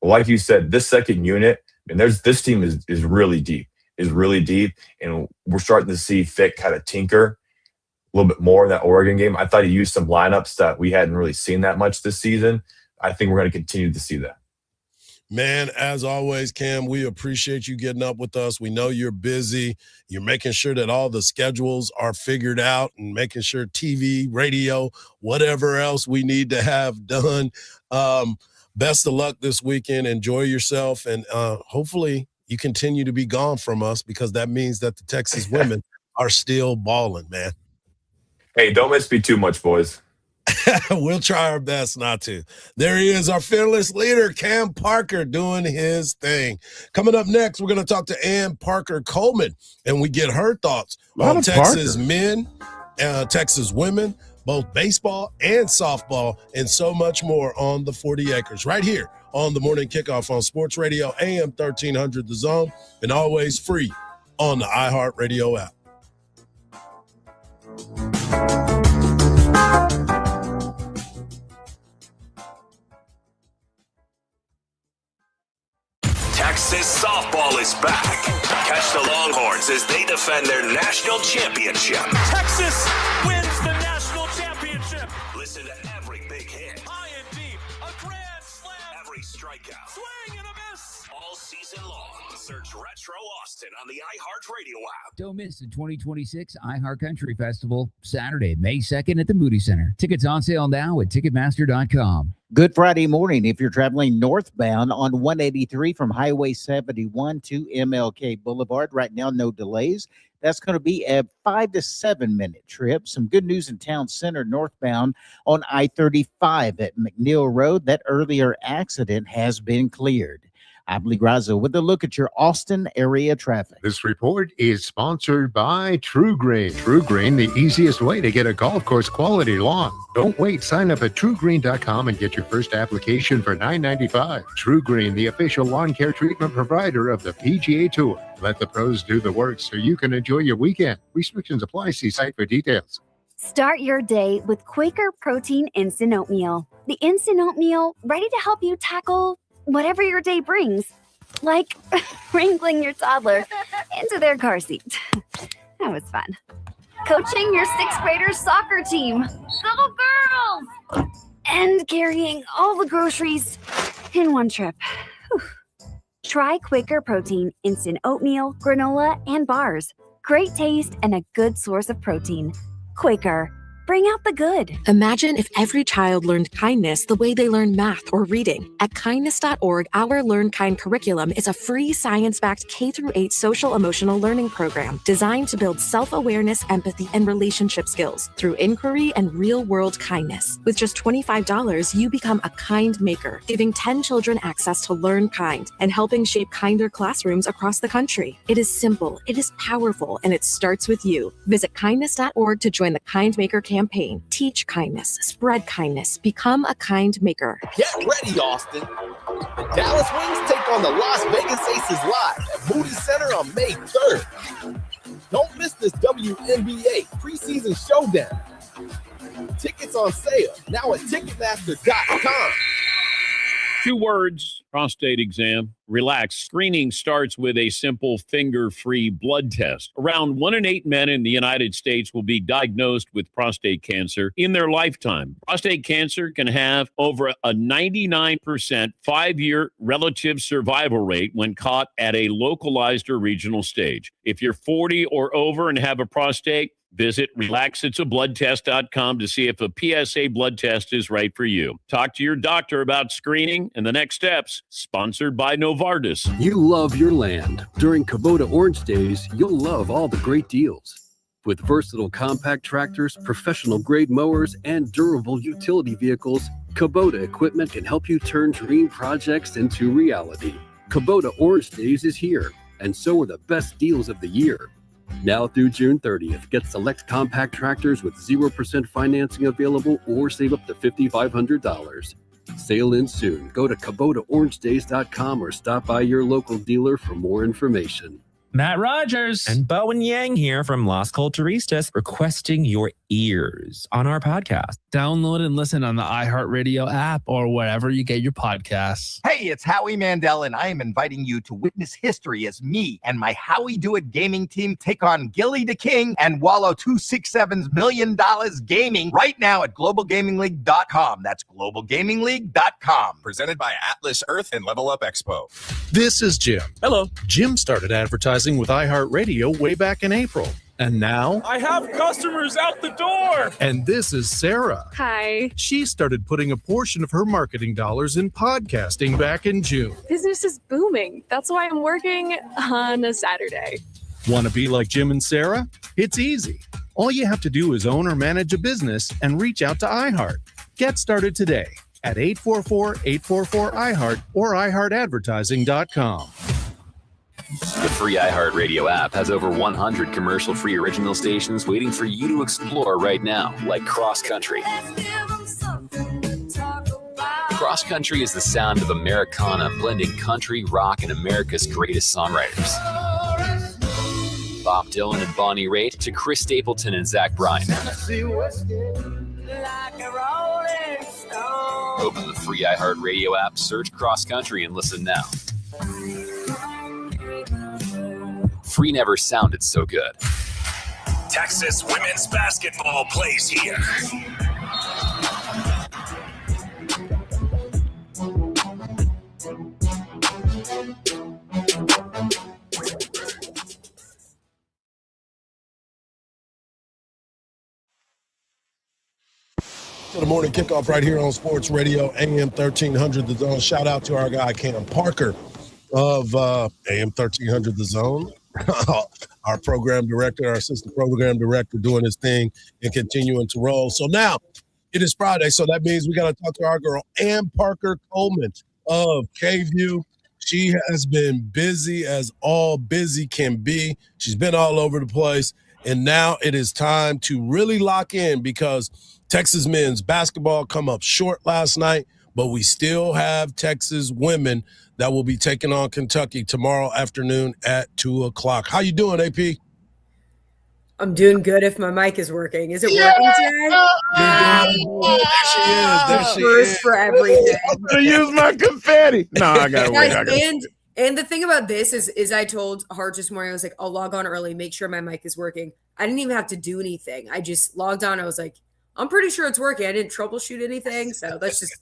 like you said, this second unit, and this team is really deep, and we're starting to see Fick kind of tinker a little bit more in that Oregon game. I thought he used some lineups that we hadn't really seen that much this season. I think we're going to continue to see that. Man, as always, Cam, we appreciate you getting up with us. We know you're busy. You're making sure that all the schedules are figured out and making sure TV, radio, whatever else we need to have done. Best of luck this weekend. Enjoy yourself. And hopefully you continue to be gone from us, because that means that the Texas women are still balling, man. Hey, don't miss me too much, boys. We'll try our best not to. There he is, our fearless leader, Cam Parker, doing his thing. Coming up next, we're going to talk to Ann Parker Coleman, and we get her thoughts on Texas men, Texas women, both baseball and softball, and so much more on the 40 Acres right here on the Morning Kickoff on Sports Radio, AM 1300 The Zone, and always free on the iHeartRadio app. Texas softball is back. Catch the Longhorns as they defend their national championship. Texas wins the national championship. Listen to every big hit. High and deep, a grand slam. Every strikeout. Swing and a miss. All season long. Search Retro Austin on the iHeartRadio app. Don't miss the 2026 iHeart Country Festival, Saturday, May 2nd at the Moody Center. Tickets on sale now at Ticketmaster.com. Good Friday morning. If you're traveling northbound on 183 from Highway 71 to MLK Boulevard, right now, no delays. That's going to be a 5 to 7 minute trip. Some good news in town center northbound on I-35 at McNeil Road. That earlier accident has been cleared. I'm Lee Grazo with a look at your Austin area traffic. This report is sponsored by True Green. True Green, the easiest way to get a golf course quality lawn. Don't wait. Sign up at TrueGreen.com and get your first application for $9.95. True Green, the official lawn care treatment provider of the PGA Tour. Let the pros do the work so you can enjoy your weekend. Restrictions apply. See site for details. Start your day with Quaker Protein Instant Oatmeal. The Instant Oatmeal, ready to help you tackle whatever your day brings, like wrangling your toddler into their car seat. That was fun. Coaching your 6th graders soccer team. Go girls! And carrying all the groceries in one trip. Whew. Try Quaker Protein Instant Oatmeal, granola, and bars. Great taste and a good source of protein. Quaker. Bring out the good. Imagine if every child learned kindness the way they learn math or reading. At kindness.org, our Learn Kind curriculum is a free science-backed K-8 social-emotional learning program designed to build self-awareness, empathy, and relationship skills through inquiry and real-world kindness. With just $25, you become a kind maker, giving 10 children access to Learn Kind and helping shape kinder classrooms across the country. It is simple, it is powerful, and it starts with you. Visit kindness.org to join the Kind Maker campaign. Teach kindness, spread kindness, become a kind maker. Get ready, Austin. The Dallas Wings take on the Las Vegas Aces live at Moody Center on May 3rd. Don't miss this WNBA preseason showdown. Tickets on sale now at Ticketmaster.com. 2 words, prostate exam. Relax. Screening starts with a simple finger-free blood test. Around 1 in 8 men in the United States will be diagnosed with prostate cancer in their lifetime. Prostate cancer can have over a 99% 5-year relative survival rate when caught at a localized or regional stage. If you're 40 or over and have a prostate, visit relaxitsabloodtest.com to see if a PSA blood test is right for you. Talk to your doctor about screening and the next steps. Sponsored by Novartis. You love your land. During Kubota Orange Days, you'll love all the great deals. With versatile compact tractors, professional-grade mowers, and durable utility vehicles, Kubota equipment can help you turn dream projects into reality. Kubota Orange Days is here, and so are the best deals of the year. Now through June 30th, get select compact tractors with 0% financing available or save up to $5,500. Sale ends soon. Go to KubotaOrangeDays.com or stop by your local dealer for more information. Matt Rogers and Bowen Yang here from Las Culturistas, requesting your ears on our podcast. Download and listen on the iHeartRadio app or wherever you get your podcasts. Hey, it's Howie Mandel, and I am inviting you to witness history as me and my Howie Do It gaming team take on Gilly the King and Wallow 267's $1 million gaming right now at globalgamingleague.com. That's globalgamingleague.com. Presented by Atlas Earth and Level Up Expo. This is Jim. Hello. Jim started advertising with iHeartRadio way back in April. And now, I have customers out the door. And this is Sarah. Hi. She started putting a portion of her marketing dollars in podcasting back in June. Business is booming. That's why I'm working on a Saturday. Want to be like Jim and Sarah? It's easy. All you have to do is own or manage a business and reach out to iHeart. Get started today at 844-844-iHeart or iHeartAdvertising.com. The free iHeartRadio app has over 100 commercial-free original stations waiting for you to explore right now, like Cross Country. Cross Country is the sound of Americana blending country, rock, and America's greatest songwriters. Bob Dylan and Bonnie Raitt to Chris Stapleton and Zach Bryan. Open the free iHeartRadio app, search Cross Country, and listen now. Free never sounded so good. Texas women's basketball plays here. To the morning kickoff right here on Sports Radio, AM 1300 The Zone. Shout out to our guy, Cam Parker of AM 1300 The Zone. Our program director, our assistant program director, doing his thing and continuing to roll. So now it is Friday, so that means we got to talk to our girl, Ann Parker Coleman of KView. She has been busy as all busy can be. She's been all over the place, and now it is time to really lock in because Texas men's basketball come up short last night, but we still have Texas women that will be taking on Kentucky tomorrow afternoon at 2 o'clock. How you doing, AP? I'm doing good if my mic is working. Is it working today? There she is. First for everything. I'm going to use my confetti. No, I got to wait. And the thing about this is I told Hardge this morning, I was like, I'll log on early, make sure my mic is working. I didn't even have to do anything. I just logged on. I was like, I'm pretty sure it's working. I didn't troubleshoot anything. So that's just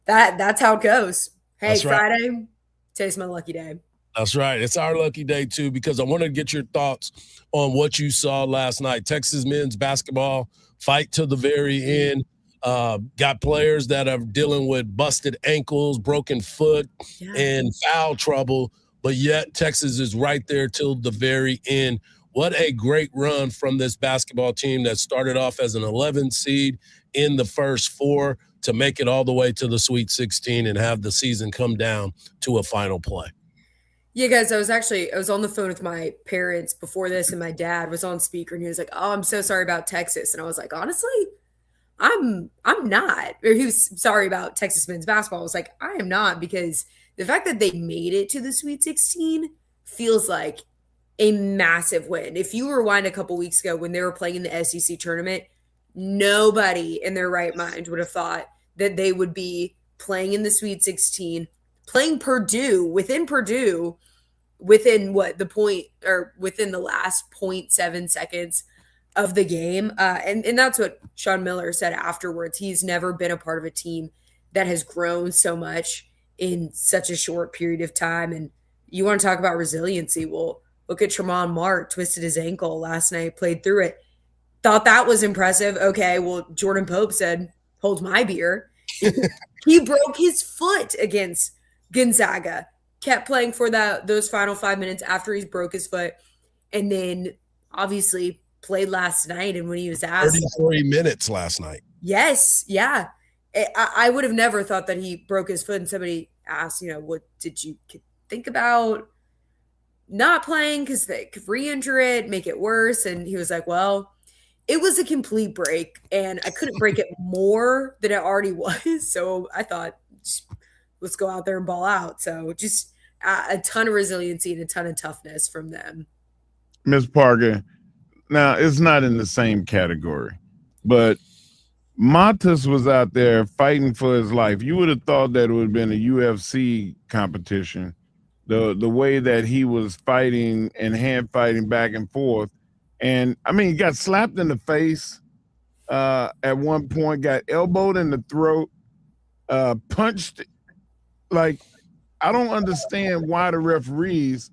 that's how it goes. Hey, that's Friday, right. Today's my lucky day. That's right. It's our lucky day, too, because I wanted to get your thoughts on what you saw last night. Texas men's basketball fight to the very end. Got players that are dealing with busted ankles, broken foot, and foul trouble, but yet Texas is right there till the very end. What a great run from this basketball team that started off as an 11 seed in the first four to make it all the way to the Sweet 16 and have the season come down to a final play. Yeah, guys, I was on the phone with my parents before this, and my dad was on speaker, and he was like, "Oh, I'm so sorry about Texas." And I was like, honestly, I'm not. Or he was sorry about Texas men's basketball. I was like, I am not, because the fact that they made it to the Sweet 16 feels like a massive win. If you rewind a couple weeks ago when they were playing in the SEC tournament, nobody in their right mind would have thought that they would be playing in the Sweet 16, playing Purdue, within what the point, or within the last 0.7 seconds of the game. And that's what Sean Miller said afterwards. He's never been a part of a team that has grown so much in such a short period of time. And you want to talk about resiliency. Well, look at Tremont Mark, twisted his ankle last night, played through it. Thought that was impressive. Okay, well, Jordan Pope said, hold my beer. He broke his foot against Gonzaga, kept playing for those final 5 minutes after he broke his foot, and then obviously played last night. And when he was asked 33 minutes last night. Yes. Yeah. I would have never thought that he broke his foot, and somebody asked, what did you think about not playing because they could re-injure it, make it worse? And he was like, well, it was a complete break, and I couldn't break it more than it already was. So I thought, let's go out there and ball out. So just a ton of resiliency and a ton of toughness from them. Ms. Parker, now it's not in the same category, but Matas was out there fighting for his life. You would have thought that it would have been a UFC competition. The way that he was fighting and hand fighting back and forth. And I mean, he got slapped in the face at one point, got elbowed in the throat, punched. Like, I don't understand why the referees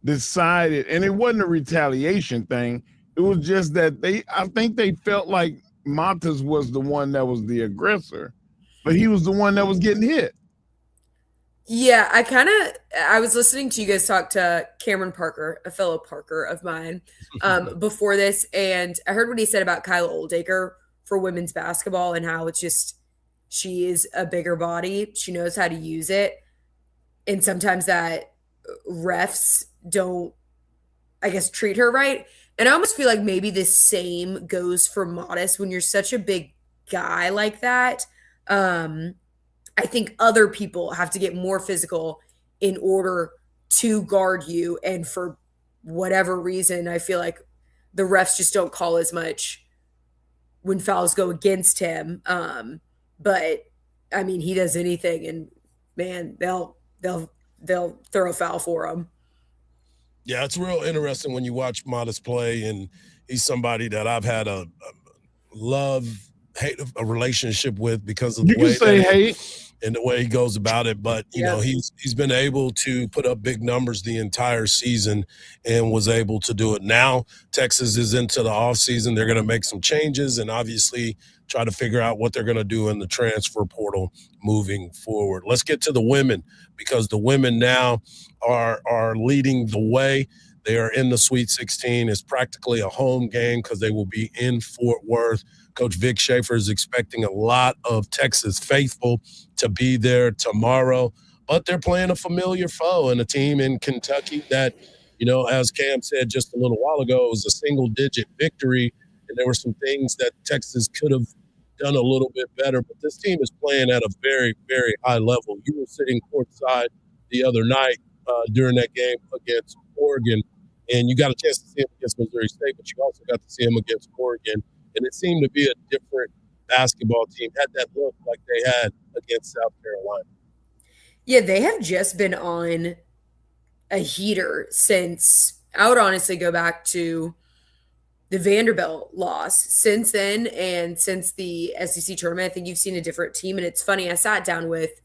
decided, and it wasn't a retaliation thing. It was just that I think they felt like Matas was the one that was the aggressor, but he was the one that was getting hit. Yeah, I was listening to you guys talk to Cameron Parker, a fellow Parker of mine, before this, and I heard what he said about Kyla Oldacre for women's basketball and how it's just, she is a bigger body. She knows how to use it. And sometimes that refs don't, I guess, treat her right. And I almost feel like maybe the same goes for Modest when you're such a big guy like that. I think other people have to get more physical in order to guard you. And for whatever reason, I feel like the refs just don't call as much when fouls go against him. But I mean, he does anything and man, they'll throw a foul for him. Yeah, it's real interesting when you watch Modest play, and he's somebody that I've had a love-hate a relationship with because of the way and the way he goes about it. But you know, he's been able to put up big numbers the entire season and was able to do it. Now Texas is into the offseason. They're going to make some changes and obviously try to figure out what they're going to do in the transfer portal moving forward. Let's get to the women, because the women now are leading the way. They are in the Sweet 16. It's practically a home game because they will be in Fort Worth. Coach Vic Schaefer is expecting a lot of Texas faithful to be there tomorrow, but they're playing a familiar foe and a team in Kentucky that, you know, as Cam said just a little while ago, it was a single-digit victory, and there were some things that Texas could have done a little bit better, but this team is playing at a very, very high level. You were sitting courtside the other night during that game against Oregon, and you got a chance to see him against Missouri State, but you also got to see him against Oregon. And it seemed to be a different basketball team, had that look like they had against South Carolina. Yeah, they have just been on a heater since, I would honestly go back to the Vanderbilt loss. Since then, and since the SEC tournament, I think you've seen a different team. And it's funny, I sat down with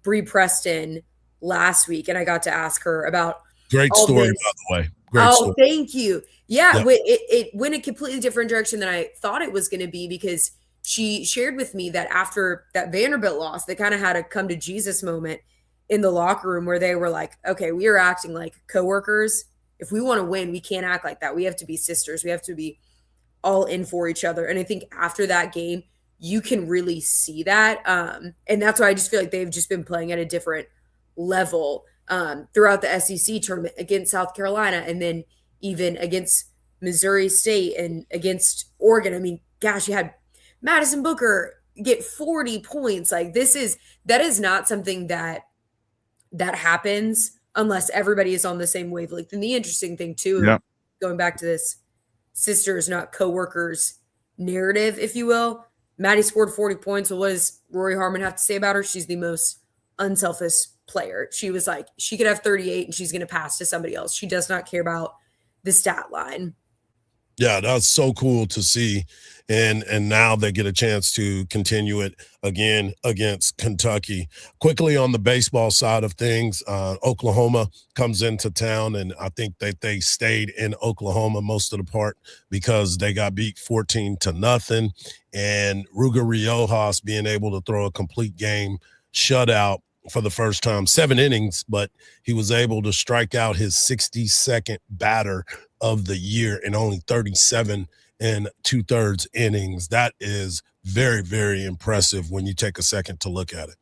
Bree Preston last week, and I got to ask her about Great story, by the way. Great story. Thank you. Yeah, it went a completely different direction than I thought it was going to be, because she shared with me that after that Vanderbilt loss, they kind of had a come to Jesus moment in the locker room where they were like, okay, we are acting like coworkers. If we want to win, we can't act like that. We have to be sisters. We have to be all in for each other. And I think after that game, you can really see that. And that's why I just feel like they've just been playing at a different level throughout the SEC tournament against South Carolina, and then even against Missouri State and against Oregon. I mean, gosh, you had Madison Booker get 40 points. Like that is not something that happens unless everybody is on the same wavelength. And the interesting thing too, going back to this sisters, not coworkers narrative, if you will, Maddie scored 40 points. Well, what does Rory Harmon have to say about her? She's the most unselfish player. She was like, she could have 38 and she's going to pass to somebody else. She does not care about the stat line. Yeah, that's so cool to see. And now they get a chance to continue it again against Kentucky. Quickly on the baseball side of things, Oklahoma comes into town, and I think that they stayed in Oklahoma most of the part because they got beat 14-0. And Ruger Riojas being able to throw a complete game shutout for the first time, 7 innings, but he was able to strike out his 62nd batter of the year in only 37 2/3 innings. That is very, very impressive when you take a second to look at it.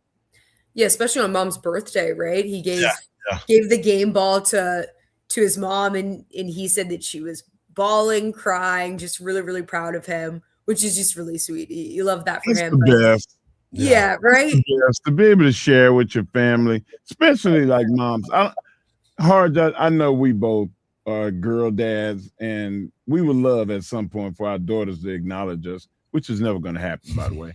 Yeah, especially on Mom's birthday, right? He gave the game ball to his mom, and he said that she was bawling, crying, just really, really proud of him, which is just really sweet. You love that for him. Yeah, right? Yes, to be able to share with your family, especially like moms. Hardge, I know we both are girl dads, and we would love at some point for our daughters to acknowledge us. which is never going to happen, by the way.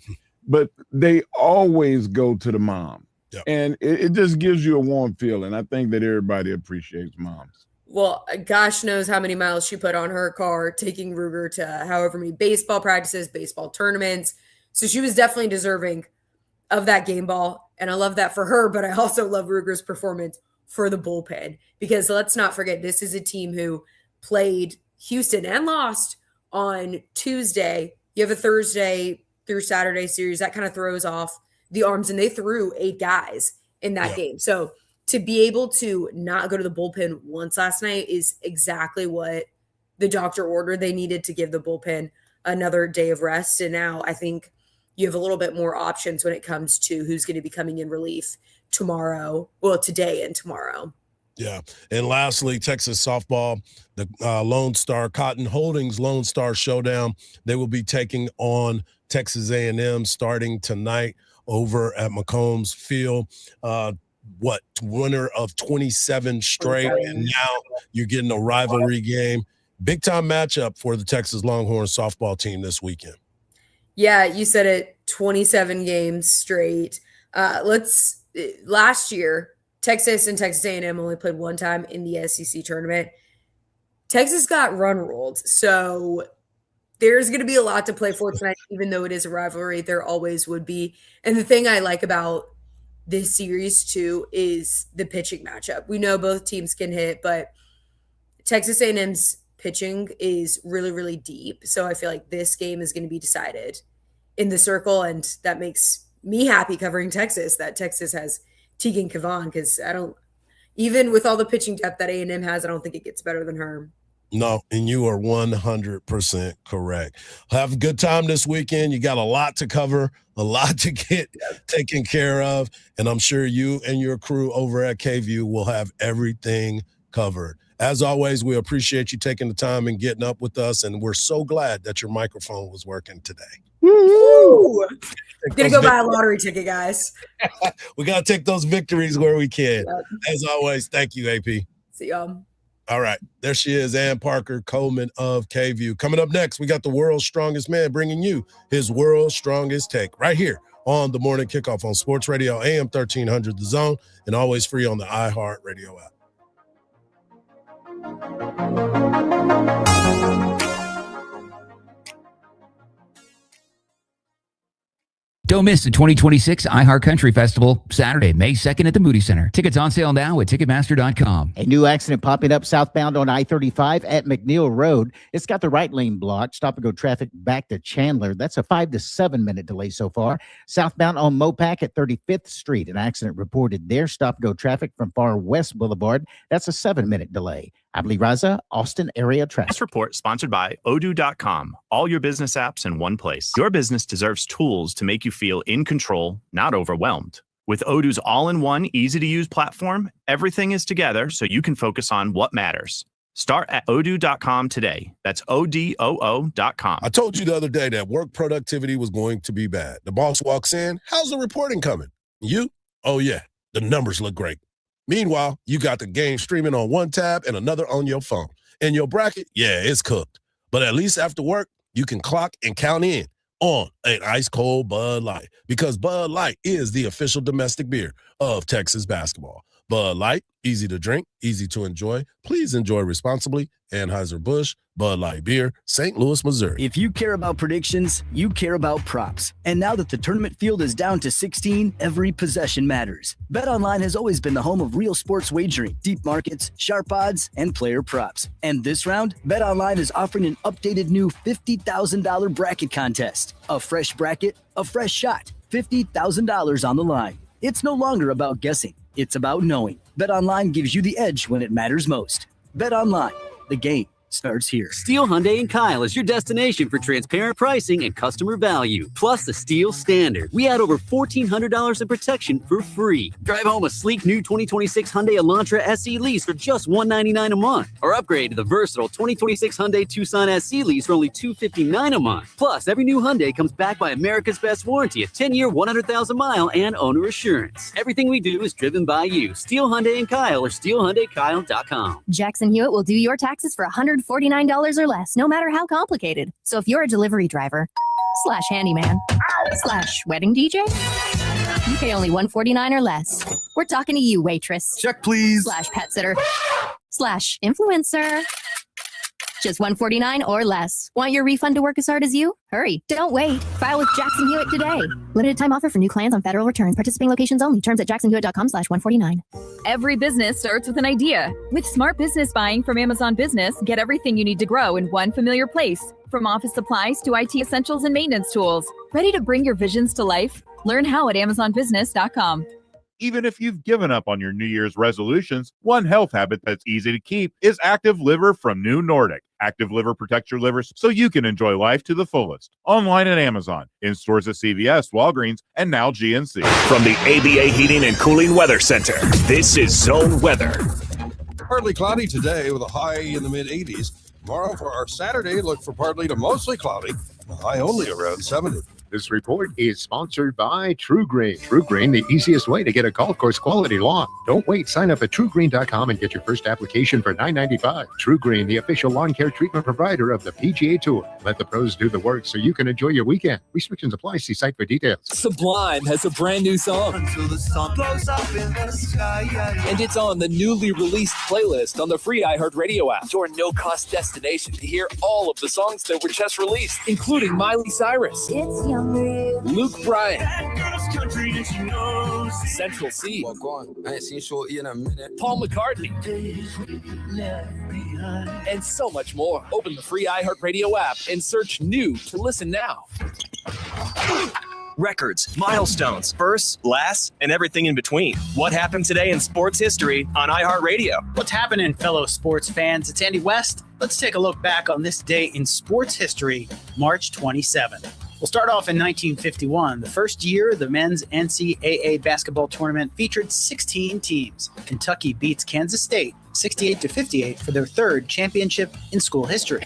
But they always go to the mom. Yep. And it just gives you a warm feeling. I think that everybody appreciates moms. Well, gosh knows how many miles she put on her car, taking Ruger to however many baseball practices, baseball tournaments. So she was definitely deserving of that game ball. And I love that for her, but I also love Ruger's performance for the bullpen. Because let's not forget, this is a team who played Houston and lost on Tuesday. You have a Thursday through Saturday series. That kind of throws off the arms, and they threw 8 guys in that game. So to be able to not go to the bullpen once last night is exactly what the doctor ordered. They needed to give the bullpen another day of rest. And now I think you have a little bit more options when it comes to who's going to be coming in relief tomorrow, well, today and tomorrow. Yeah. And lastly, Texas softball, the Lone Star Cotton Holdings Lone Star Showdown. They will be taking on Texas A&M starting tonight over at McCombs Field. Winner of 27 straight, and now you're getting a rivalry game. Big time matchup for the Texas Longhorns softball team this weekend. Yeah, you said it, 27 games straight. Last year, Texas and Texas A&M only played one time in the SEC tournament. Texas got run ruled, so there's going to be a lot to play for tonight, even though it is a rivalry. There always would be. And the thing I like about this series, too, is the pitching matchup. We know both teams can hit, but Texas A&M's pitching is really, really deep. So I feel like this game is going to be decided in the circle, and that makes me happy covering Texas, that Texas has Tegan Kavan, because even with all the pitching depth that A&M has, I don't think it gets better than her. No, and you are 100% correct. Have a good time this weekend. You got a lot to cover, a lot to get taken care of, and I'm sure you and your crew over at KView will have everything covered. As always, we appreciate you taking the time and getting up with us, and we're so glad that your microphone was working today. Woo! Gonna go buy a lottery ticket, guys. We got to take those victories where we can. Yep. As always, thank you, AP. See y'all. All right, there she is, Ann Parker Coleman of KView. Coming up next, we got the world's strongest man bringing you his world's strongest take right here on the Morning Kickoff on Sports Radio AM 1300 The Zone, and always free on the iHeart Radio app. Don't miss the 2026 iHeart Country Festival, Saturday, May 2nd at the Moody Center. Tickets on sale now at Ticketmaster.com. A new accident popping up southbound on I-35 at McNeil Road. It's got the right lane blocked. Stop and go traffic back to Chandler. That's a 5 to 7 minute delay so far. Southbound on Mopac at 35th Street. An accident reported there. Stop and go traffic from Far West Boulevard. That's a 7-minute delay. Abli Raza, Austin area traffic. This report sponsored by Odoo.com. All your business apps in one place. Your business deserves tools to make you feel in control, not overwhelmed. With Odoo's all-in-one, easy-to-use platform, everything is together so you can focus on what matters. Start at Odoo.com today. That's ODOO.com. I told you the other day that work productivity was going to be bad. The boss walks in, how's the reporting coming? You? Oh, yeah, the numbers look great. Meanwhile, you got the game streaming on one tab and another on your phone. And your bracket, yeah, it's cooked. But at least after work, you can clock and count in on an ice-cold Bud Light, because Bud Light is the official domestic beer of Texas basketball. Bud Light, easy to drink, easy to enjoy. Please enjoy responsibly. Anheuser-Busch, Bud Light Beer, St. Louis, Missouri. If you care about predictions, you care about props. And now that the tournament field is down to 16, every possession matters. BetOnline has always been the home of real sports wagering, deep markets, sharp odds, and player props. And this round, BetOnline is offering an updated new $50,000 bracket contest. A fresh bracket, a fresh shot, $50,000 on the line. It's no longer about guessing. It's about knowing. BetOnline gives you the edge when it matters most. BetOnline, the game starts here. Steel Hyundai and Kyle is your destination for transparent pricing and customer value, plus the Steel Standard. We add over $1,400 in protection for free. Drive home a sleek new 2026 Hyundai Elantra SE lease for just $199 a month, or upgrade to the versatile 2026 Hyundai Tucson SE lease for only $259 a month. Plus, every new Hyundai comes backed by America's Best Warranty, a 10-year, 100,000-mile, and owner assurance. Everything we do is driven by you. Steel Hyundai and Kyle, or SteelHyundaiKyle.com. Jackson Hewitt will do your taxes for $149 or less, no matter how complicated. So if you're a delivery driver slash handyman slash wedding DJ? You pay only $149 or less. We're talking to you, waitress. Check, please. Slash pet sitter slash influencer. Just $149 or less. Want your refund to work as hard as you? Hurry. Don't wait. File with Jackson Hewitt today. Limited time offer for new clients on federal returns. Participating locations only. Terms at jacksonhewitt.com/149. Every business starts with an idea. With smart business buying from Amazon Business, get everything you need to grow in one familiar place. From office supplies to IT essentials and maintenance tools. Ready to bring your visions to life? Learn how at amazonbusiness.com. Even if you've given up on your New Year's resolutions, one health habit that's easy to keep is Active Liver from New Nordic. Active Liver protects your liver so you can enjoy life to the fullest. Online at Amazon, in stores at CVS, Walgreens, and now GNC. From the ABA Heating and Cooling Weather Center, this is Zone Weather. Partly cloudy today with a high in the mid-80s. Tomorrow for our Saturday, look for partly to mostly cloudy, a high only around 70. This report is sponsored by True Green. True Green, the easiest way to get a golf course quality lawn. Don't wait. Sign up at TrueGreen.com and get your first application for $9.95. True Green, the official lawn care treatment provider of the PGA Tour. Let the pros do the work so you can enjoy your weekend. Restrictions apply. See site for details. Sublime has a brand new song. Until the sun blows up in the sky. And it's on the newly released playlist on the free iHeartRadio app. Your no-cost destination to hear all of the songs that were just released, including Miley Cyrus. It's Luke Bryan, you know, Central C, Walk on. I ain't seen Shorty in a minute. Paul McCartney, and so much more. Open the free iHeartRadio app and search new to listen now. Records, milestones, firsts, lasts, and everything in between. What happened today in sports history on iHeartRadio? What's happening, fellow sports fans? It's Andy West. Let's take a look back on this day in sports history, March 27th. We'll start off in 1951, the first year the men's NCAA basketball tournament featured 16 teams. Kentucky beats Kansas State 68-58 for their third championship in school history.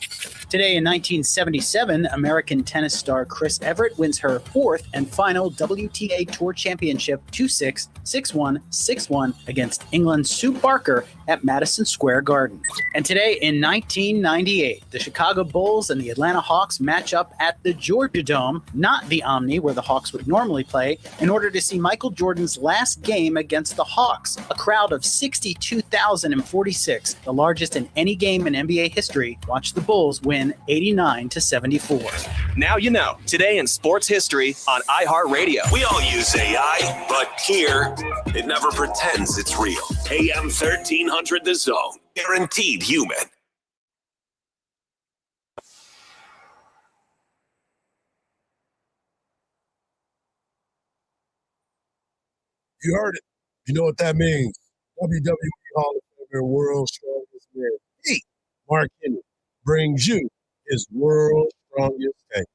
Today in 1977, American tennis star Chris Evert wins her fourth and final WTA Tour Championship 2-6, 6-1, 6-1 against England's Sue Barker at Madison Square Garden. And today in 1998, the Chicago Bulls and the Atlanta Hawks match up at the Georgia Dome, not the Omni where the Hawks would normally play, in order to see Michael Jordan's last game against the Hawks. A crowd of 62,046, the largest in any game in NBA history, watched the Bulls win 89-74. Now you know. Today in sports history on iHeartRadio. We all use AI, but here, it never pretends it's real. AM 1300 The Zone. Guaranteed human. You heard it. You know what that means. WWE Hall of Famer, World's Strongest Man, he, Mark Henry, brings you his World's Strongest Take.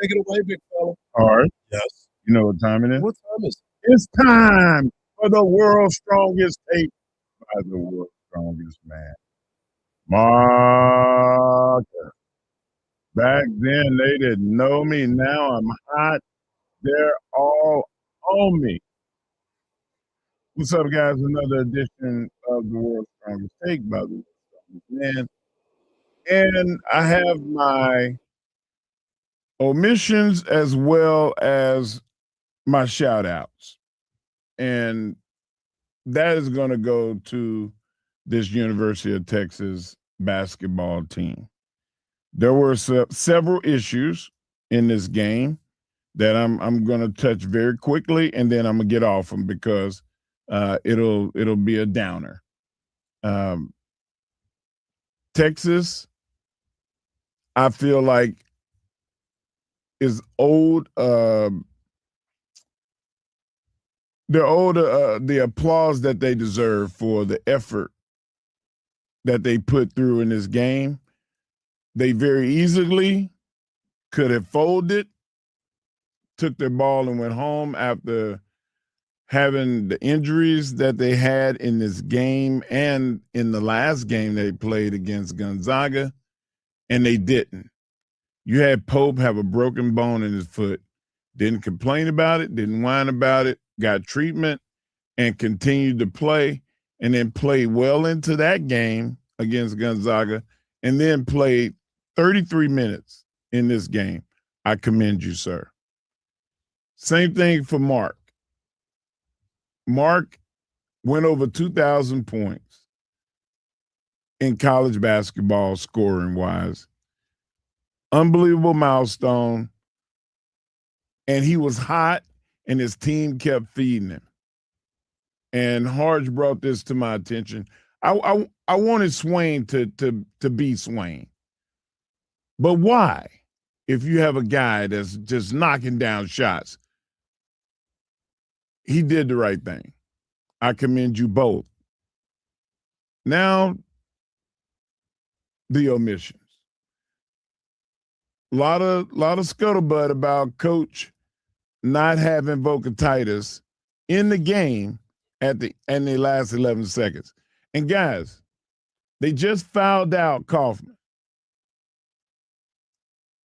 Take it away, big fella. All right. Yes. You know what time it is? What time is it? It's time for the World's Strongest Take by the World's Strongest Man, Mark. Back then, they didn't know me. Now I'm hot. They're all on me. What's up, guys? Another edition of the World's Strongest Take by the World's Strongest Man. And I have my omissions as well as my shout outs. And that is going to go to this University of Texas basketball team. There were several issues in this game that I'm going to touch very quickly, and then I'm going to get off them because it'll be a downer. Texas, I feel like, is old. They're owed the applause that they deserve for the effort that they put through in this game. They very easily could have folded, took their ball and went home after having the injuries that they had in this game and in the last game they played against Gonzaga, and they didn't. You had Pope have a broken bone in his foot, didn't complain about it, didn't whine about it, got treatment, and continued to play, and then played well into that game against Gonzaga, and then played 33 minutes in this game. I commend you, sir. Same thing for Mark. Mark went over 2,000 points in college basketball scoring-wise. Unbelievable milestone. And he was hot, and his team kept feeding him. And Hardge brought this to my attention. I wanted Swain to be Swain. But why? If you have a guy that's just knocking down shots, he did the right thing. I commend you both. Now, the omissions. A lot of scuttlebutt about Coach not having vocatitis in the game in the last 11 seconds. And guys, they just fouled out Kaufman.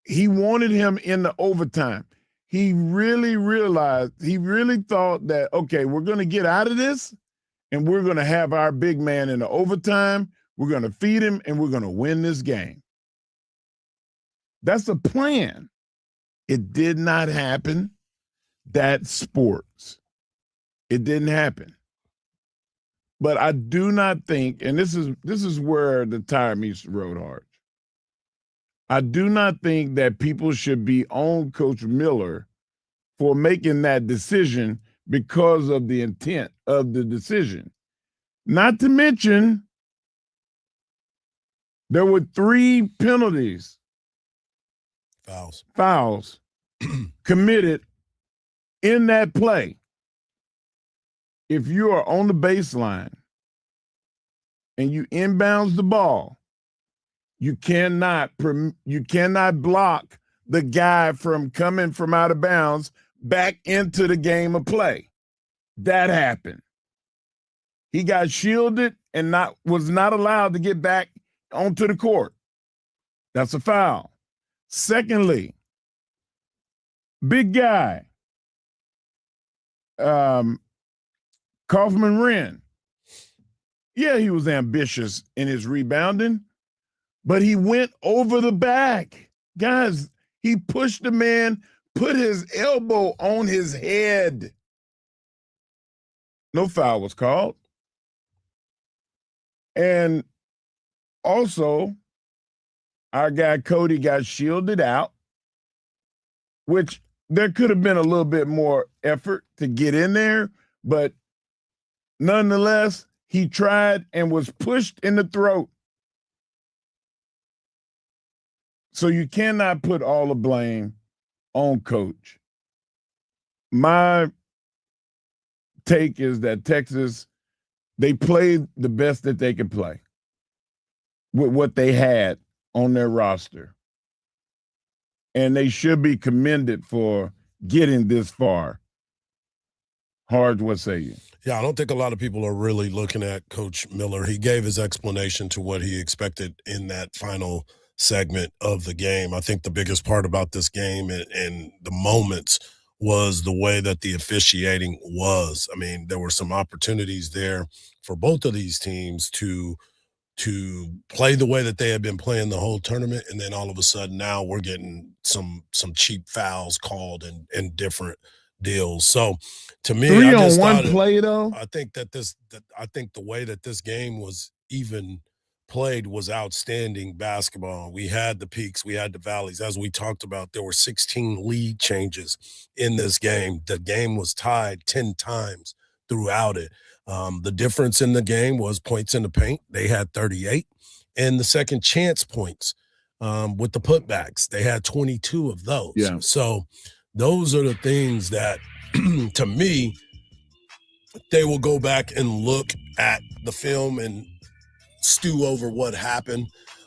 He wanted him in the overtime. He really thought that, okay, we're going to get out of this and we're going to have our big man in the overtime. We're going to feed him and we're going to win this game. That's a plan. It did not happen. That's sports. It didn't happen. But I do not think, and this is where the tire meets the road, Hard. I do not think that people should be on Coach Miller for making that decision because of the intent of the decision. Not to mention, there were 3 penalties. Fouls committed in that play. If you are on the baseline and you inbounds the ball, you cannot block the guy from coming from out of bounds back into the game of play. That happened. He got shielded and was not allowed to get back onto the court. That's a foul. Secondly, big guy, Kaufman Wren. Yeah, he was ambitious in his rebounding, but he went over the back. Guys, he pushed the man, put his elbow on his head. No foul was called. And also, our guy Cody got shielded out, which there could have been a little bit more effort to get in there, but nonetheless, he tried and was pushed in the throat. So you cannot put all the blame on Coach. My take is that Texas, they played the best that they could play with what they had on their roster. And they should be commended for getting this far. Hard, what say you? Yeah, I don't think a lot of people are really looking at Coach Miller. He gave his explanation to what he expected in that final segment of the game. I think the biggest part about this game and the moments was the way that the officiating was. I mean, there were some opportunities there for both of these teams to play the way that they had been playing the whole tournament, and then all of a sudden now we're getting some cheap fouls called and different deals. So to me, 3 on 1 play though. I think I think the way that this game was even played was outstanding basketball. We had the peaks, we had the valleys. As we talked about, there were 16 lead changes in this game. The game was tied 10 times throughout it. The difference in the game was points in the paint. They had 38. And the second chance points with the putbacks, they had 22 of those. Yeah. So those are the things that, to me, they will go back and look at the film and stew over what happened.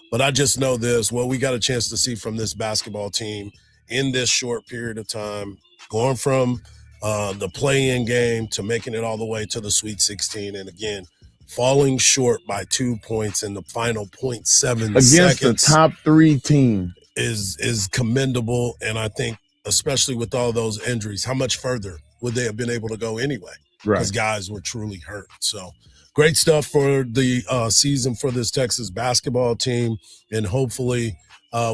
But I just know this, what we got a chance to see from this basketball team in this short period of time, going from the play-in game to making it all the way to the Sweet 16. And again, falling short by 2 points in the final 0.7 against seconds the top 3 team is commendable. And I think, especially with all those injuries, how much further would they have been able to go anyway? Right. Because guys were truly hurt. So great stuff for the season for this Texas basketball team. And hopefully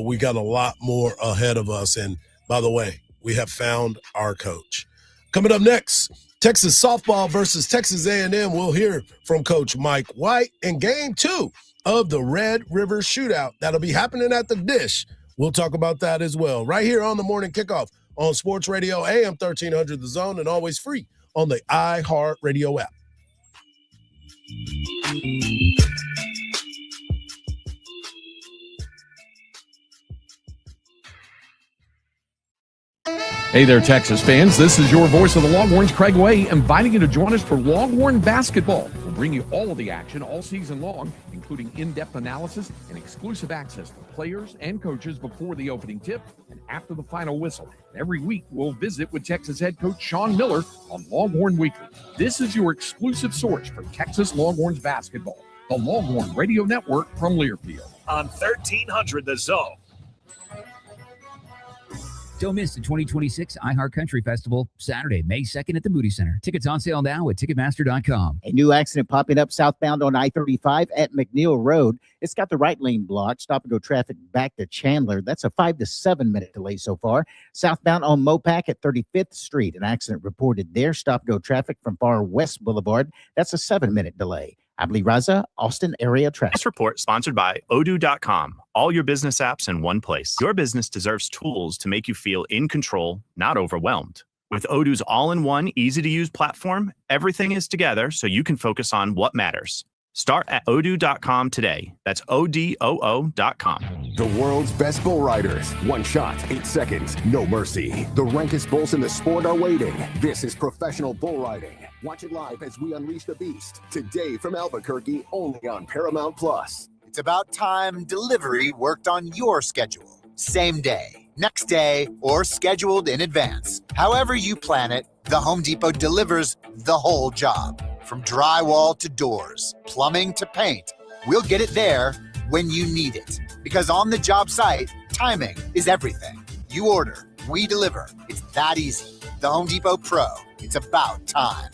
we got a lot more ahead of us. And By the way, we have found our coach. Coming up next, Texas softball versus Texas A&M. We'll hear from Coach Mike White in Game 2 of the Red River Shootout. That'll be happening at the Dish. We'll talk about that as well right here on the Morning Kickoff on Sports Radio AM 1300 The Zone, and always free on the iHeartRadio app. Hey there, Texas fans. This is your voice of the Longhorns, Craig Way, inviting you to join us for Longhorn basketball. We'll bring you all of the action all season long, including in-depth analysis and exclusive access to players and coaches before the opening tip and after the final whistle. Every week, we'll visit with Texas head coach Sean Miller on Longhorn Weekly. This is your exclusive source for Texas Longhorns basketball, the Longhorn Radio Network from Learfield. On 1300 The Zone. Don't miss the 2026 iHeart Country Festival, Saturday, May 2nd at the Moody Center. Tickets on sale now at Ticketmaster.com. A new accident popping up southbound on I-35 at McNeil Road. It's got the right lane blocked. Stop and go traffic back to Chandler. That's a 5 to 7 minute delay so far. Southbound on Mopac at 35th Street. An accident reported there. Stop and go traffic from Far West Boulevard. That's a 7-minute delay. Abli Raza, Austin area traffic. This report sponsored by Odoo.com. All your business apps in one place. Your business deserves tools to make you feel in control, not overwhelmed. With Odoo's all-in-one, easy-to-use platform, everything is together so you can focus on what matters. Start at Odoo.com today. That's ODOO.com. The world's best bull riders. 1 shot, 8 seconds, no mercy. The rankest bulls in the sport are waiting. This is professional bull riding. Watch it live as we unleash the beast. Today from Albuquerque, only on Paramount Plus. It's about time delivery worked on your schedule. Same day, next day, or scheduled in advance. However you plan it, the Home Depot delivers the whole job. From drywall to doors, plumbing to paint, we'll get it there when you need it. Because on the job site, timing is everything. You order, we deliver. It's that easy. The Home Depot Pro. It's about time.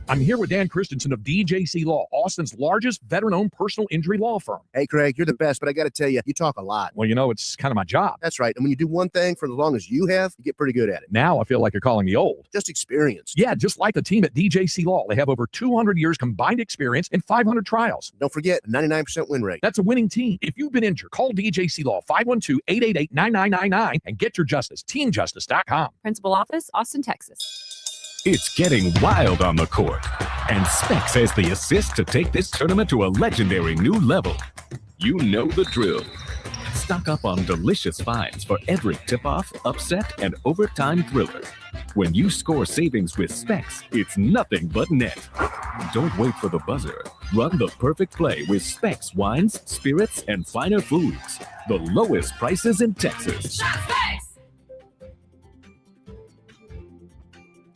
I'm here with Dan Christensen of DJC Law, Austin's largest veteran-owned personal injury law firm. Hey, Craig, you're the best, but I got to tell you, you talk a lot. Well, you know, it's kind of my job. That's right. And when you do one thing for as long as you have, you get pretty good at it. Now I feel like you're calling me old. Just experience. Yeah, just like the team at DJC Law. They have over 200 years combined experience and 500 trials. Don't forget, 99% win rate. That's a winning team. If you've been injured, call DJC Law, 512-888-9999, and get your justice. TeamJustice.com. Principal office, Austin, Texas. It's getting wild on the court, and Specs has the assist to take this tournament to a legendary new level. You know the drill. Stock up on delicious finds for every tip-off, upset, and overtime thriller. When you score savings with Specs, it's nothing but net. Don't wait for the buzzer. Run the perfect play with Specs wines, spirits, and finer foods. The lowest prices in Texas.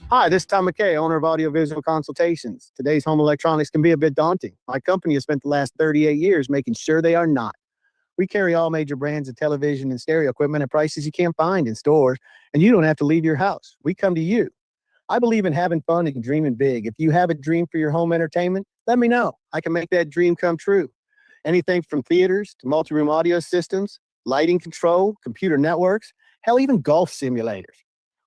Hi, this is Tom McKay, owner of Audiovisual Consultations. Today's home electronics can be a bit daunting. My company has spent the last 38 years making sure they are not. We carry all major brands of television and stereo equipment at prices you can't find in stores, and you don't have to leave your house. We come to you. I believe in having fun and dreaming big. If you have a dream for your home entertainment, let me know. I can make that dream come true. Anything from theaters to multi-room audio systems, lighting control, computer networks, hell, even golf simulators.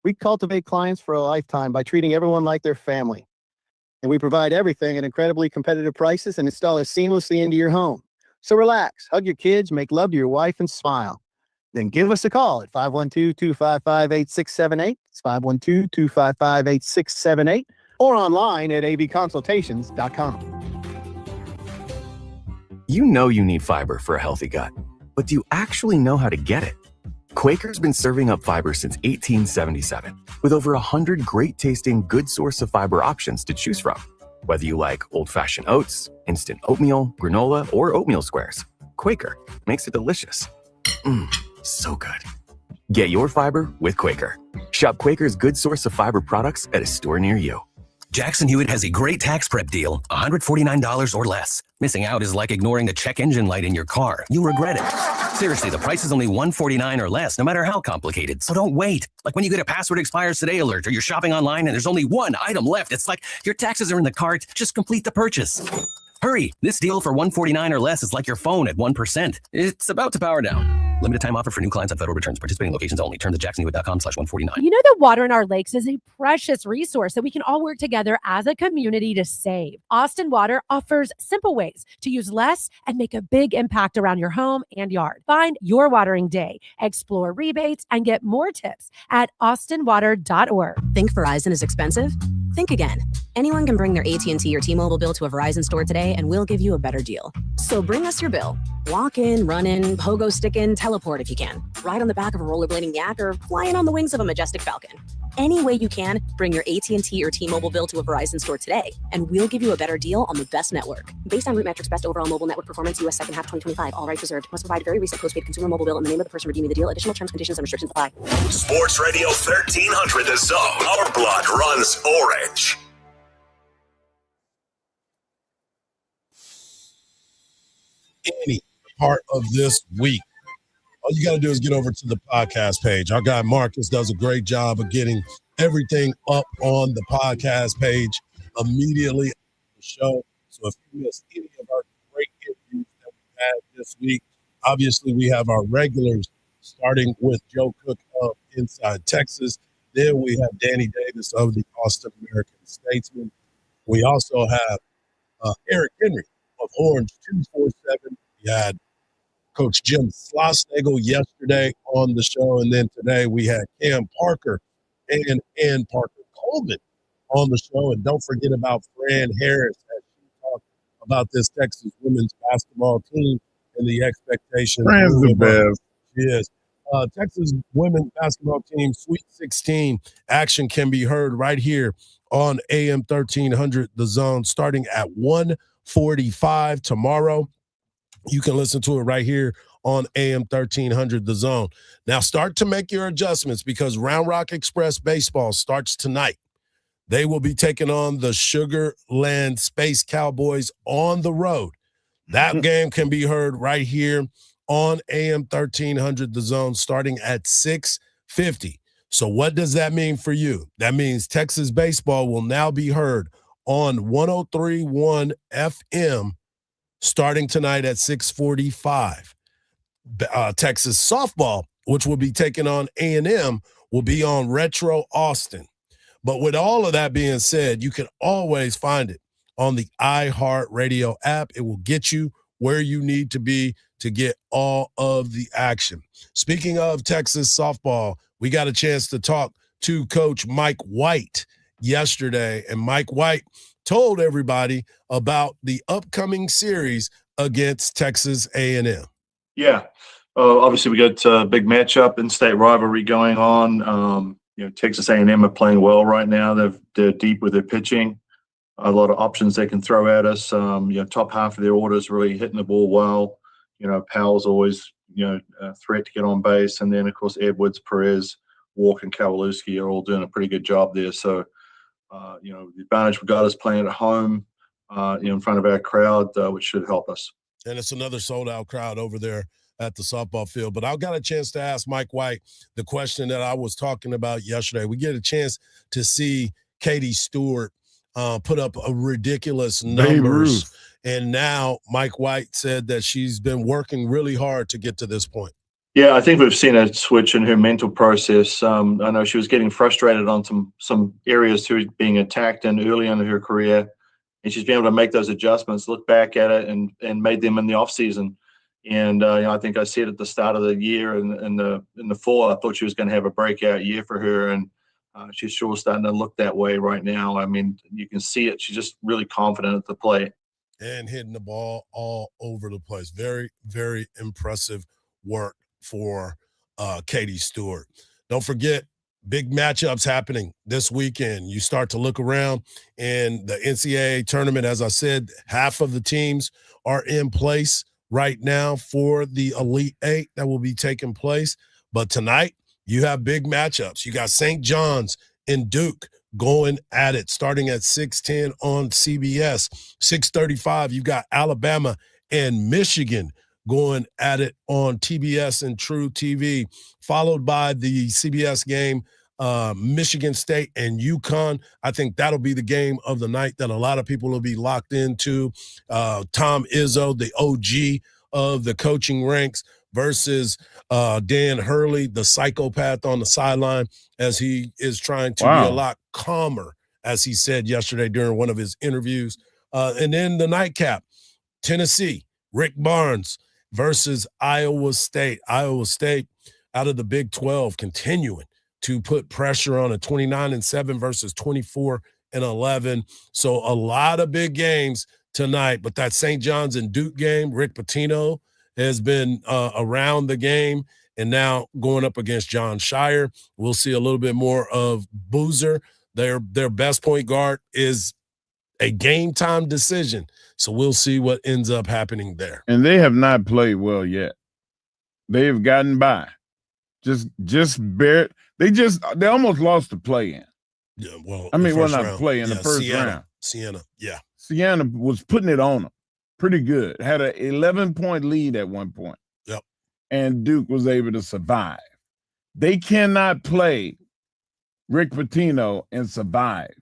We cultivate clients for a lifetime by treating everyone like their family. And we provide everything at incredibly competitive prices and install it seamlessly into your home. So relax, hug your kids, make love to your wife, and smile. Then give us a call at 512-255-8678. It's 512-255-8678 or online at avconsultations.com. You know you need fiber for a healthy gut, but do you actually know how to get it? Quaker's been serving up fiber since 1877, with over 100 great-tasting, good source of fiber options to choose from. Whether you like old-fashioned oats, instant oatmeal, granola, or oatmeal squares, Quaker makes it delicious. So good. Get your fiber with Quaker. Shop Quaker's good source of fiber products at a store near you. Jackson Hewitt has a great tax prep deal, $149 or less. Missing out is like ignoring the check engine light in your car. You'll regret it. Seriously, the price is only $149 or less, no matter how complicated. So don't wait. Like when you get a password expires today alert, or you're shopping online and there's only one item left. It's like your taxes are in the cart. Just complete the purchase. Hurry. This deal for $149 or less is like your phone at 1%. It's about to power down. Limited time offer for new clients on federal returns. Participating locations only. Terms at jacksonhewitt.com/149. You know that water in our lakes is a precious resource that we can all work together as a community to save. Austin Water offers simple ways to use less and make a big impact around your home and yard. Find your watering day, explore rebates, and get more tips at austinwater.org. Think Verizon is expensive? Think again. Anyone can bring their AT&T or T-Mobile bill to a Verizon store today, and we'll give you a better deal. So bring us your bill. Walk in, run in, pogo stick in, teleport if you can. Ride on the back of a rollerblading yak or fly in on the wings of a majestic falcon. Any way you can, bring your AT&T or T-Mobile bill to a Verizon store today, and we'll give you a better deal on the best network. Based on Root Metrics Best Overall Mobile Network Performance, U.S. Second Half 2025. All rights reserved. Must provide very recent postpaid consumer mobile bill in the name of the person redeeming the deal. Additional terms, conditions, and restrictions apply. Sports Radio 1300 The Zone. Our blood runs orange. Any part of this week, all you got to do is get over to the podcast page. Our guy Marcus does a great job of getting everything up on the podcast page immediately after the show. So if you missed any of our great interviews that we had this week, obviously we have our regulars, starting with Joe Cook of Inside Texas. Then we have Danny Davis of the Austin American Statesman. We also have Eric Henry of Orange 247. We had Coach Jim Slosnagel yesterday on the show, and then today we had Cam Parker and Ann Parker Coleman on the show. And don't forget about Fran Harris as she talked about this Texas women's basketball team and the expectations. Fran's the best. She is. Texas women's basketball team Sweet 16 action can be heard right here on AM 1300 The Zone starting at 1:45 tomorrow. You can listen to it right here on AM 1300 The Zone. Now start to make your adjustments because Round Rock Express baseball starts tonight. They will be taking on the Sugar Land Space Cowboys on the road. That game can be heard right here on AM 1300 The Zone starting at 6:50. So what does that mean for you? That means Texas baseball will now be heard on 103.1 FM starting tonight at 6:45. Texas softball, which will be taking on A&M, will be on Retro Austin. But with all of that being said, you can always find it on the iHeartRadio app. It will get you where you need to be to get all of the action. Speaking of Texas softball, we got a chance to talk to Coach Mike White yesterday, and Mike White told everybody about the upcoming series against Texas A&M. Yeah, obviously we got a big matchup, in-state rivalry going on. Texas A&M are playing well right now. They're deep with their pitching. A lot of options they can throw at us. Top half of their orders really hitting the ball well. Powell's always, a threat to get on base. And then, of course, Edwards, Perez, Walker, and Kowalewski are all doing a pretty good job there. So, the advantage we got is playing at home, in front of our crowd, which should help us. And it's another sold-out crowd over there at the softball field. But I got a chance to ask Mike White the question that I was talking about yesterday. We get a chance to see Katie Stewart put up a ridiculous numbers. And now Mike White said that she's been working really hard to get to this point. Yeah, I think we've seen a switch in her mental process. I know she was getting frustrated on some areas she was being attacked in early in her career, and she's been able to make those adjustments, look back at it, and made them in the off season. And I think I said at the start of the year in the fall, I thought she was going to have a breakout year for her, and she's sure starting to look that way right now. I mean, you can see it. She's just really confident at the plate. And hitting the ball all over the place. Very, very impressive work for Katie Stewart. Don't forget, big matchups happening this weekend. You start to look around in the NCAA tournament. As I said, half of the teams are in place right now for the Elite Eight that will be taking place. But tonight, you have big matchups. You got St. John's and Duke going at it, starting at 6:10 on CBS. 6:35, you got Alabama and Michigan going at it on TBS and True TV, followed by the CBS game, Michigan State and UConn. I think that'll be the game of the night that a lot of people will be locked into. Tom Izzo, the OG of the coaching ranks, versus Dan Hurley, the psychopath on the sideline, as he is trying to be a lot calmer, as he said yesterday during one of his interviews. And then the nightcap, Tennessee, Rick Barnes versus Iowa State. Iowa State out of the Big 12 continuing to put pressure on a 29-7 versus 24-11. So a lot of big games tonight, but that St. John's and Duke game, Rick Pitino has been around the game and now going up against John Shire. We'll see a little bit more of Boozer. Their best point guard is a game time decision. So we'll see what ends up happening there. And they have not played well yet. They have gotten by. Just bare. They almost lost the play-in. Yeah, well, I mean, not play in the first round. Siena, yeah. Siena was putting it on them pretty good. Had an 11-point lead at one point. Yep. And Duke was able to survive. They cannot play Rick Pitino and survive.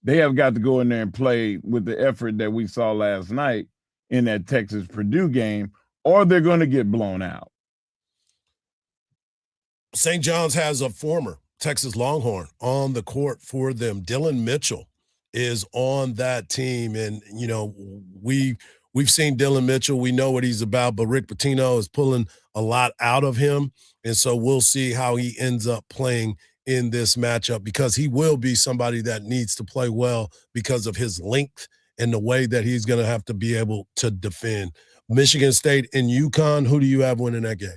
They have got to go in there and play with the effort that we saw last night in that Texas-Purdue game, or they're going to get blown out. St. John's has a former Texas Longhorn on the court for them. Dylan Mitchell is on that team. And, you know, we've seen Dylan Mitchell. We know what he's about, but Rick Pitino is pulling a lot out of him. And so we'll see how he ends up playing in this matchup, because he will be somebody that needs to play well because of his length and the way that he's going to have to be able to defend. Michigan State and UConn, who do you have winning that game?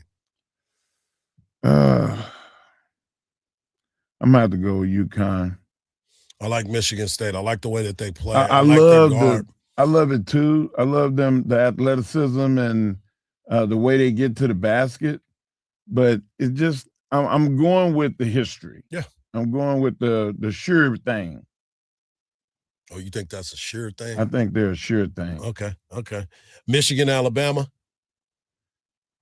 I'm going to have to go with UConn. I like Michigan State. I like the way that they play. I love it too. I love them, the athleticism and the way they get to the basket. But it just, I'm going with the history. Yeah. I'm going with the sure thing. Oh, you think that's a sure thing? I think they're a sure thing. Okay. Michigan, Alabama.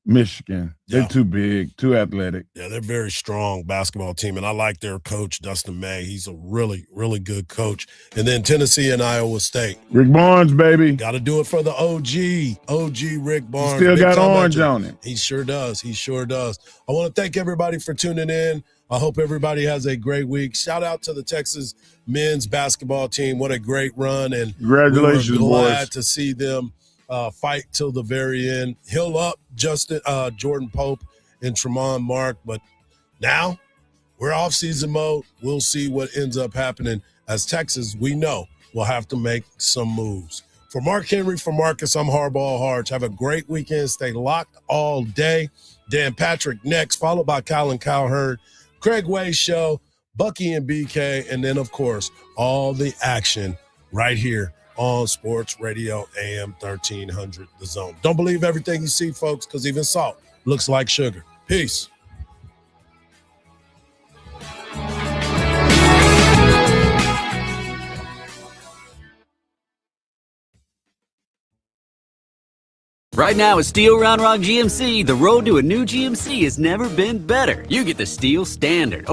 Michigan. Yeah. They're too big, too athletic. Yeah, they're a very strong basketball team, and I like their coach, Dustin May. He's a really, really good coach. And then Tennessee and Iowa State. Rick Barnes, baby. Got to do it for the OG Rick Barnes. Still got orange on him. He sure does. I want to thank everybody for tuning in. I hope everybody has a great week. Shout out to the Texas men's basketball team. What a great run. And congratulations, we were glad boys. to see them fight till the very end. Hill up, Jordan Pope and Tremont Mark. But now we're off season mode. We'll see what ends up happening, as Texas, we know, will have to make some moves. For Mark Henry, for Marcus, I'm Hardball Hardge. Have a great weekend. Stay locked all day. Dan Patrick next, followed by Colin Cowherd, Craig Way Show, Bucky and BK, and then, of course, all the action right here on Sports Radio AM 1300, The Zone. Don't believe everything you see, folks, because even salt looks like sugar. Peace. Right now at Steel Round Rock GMC, the road to a new GMC has never been better. You get the Steel Standard, a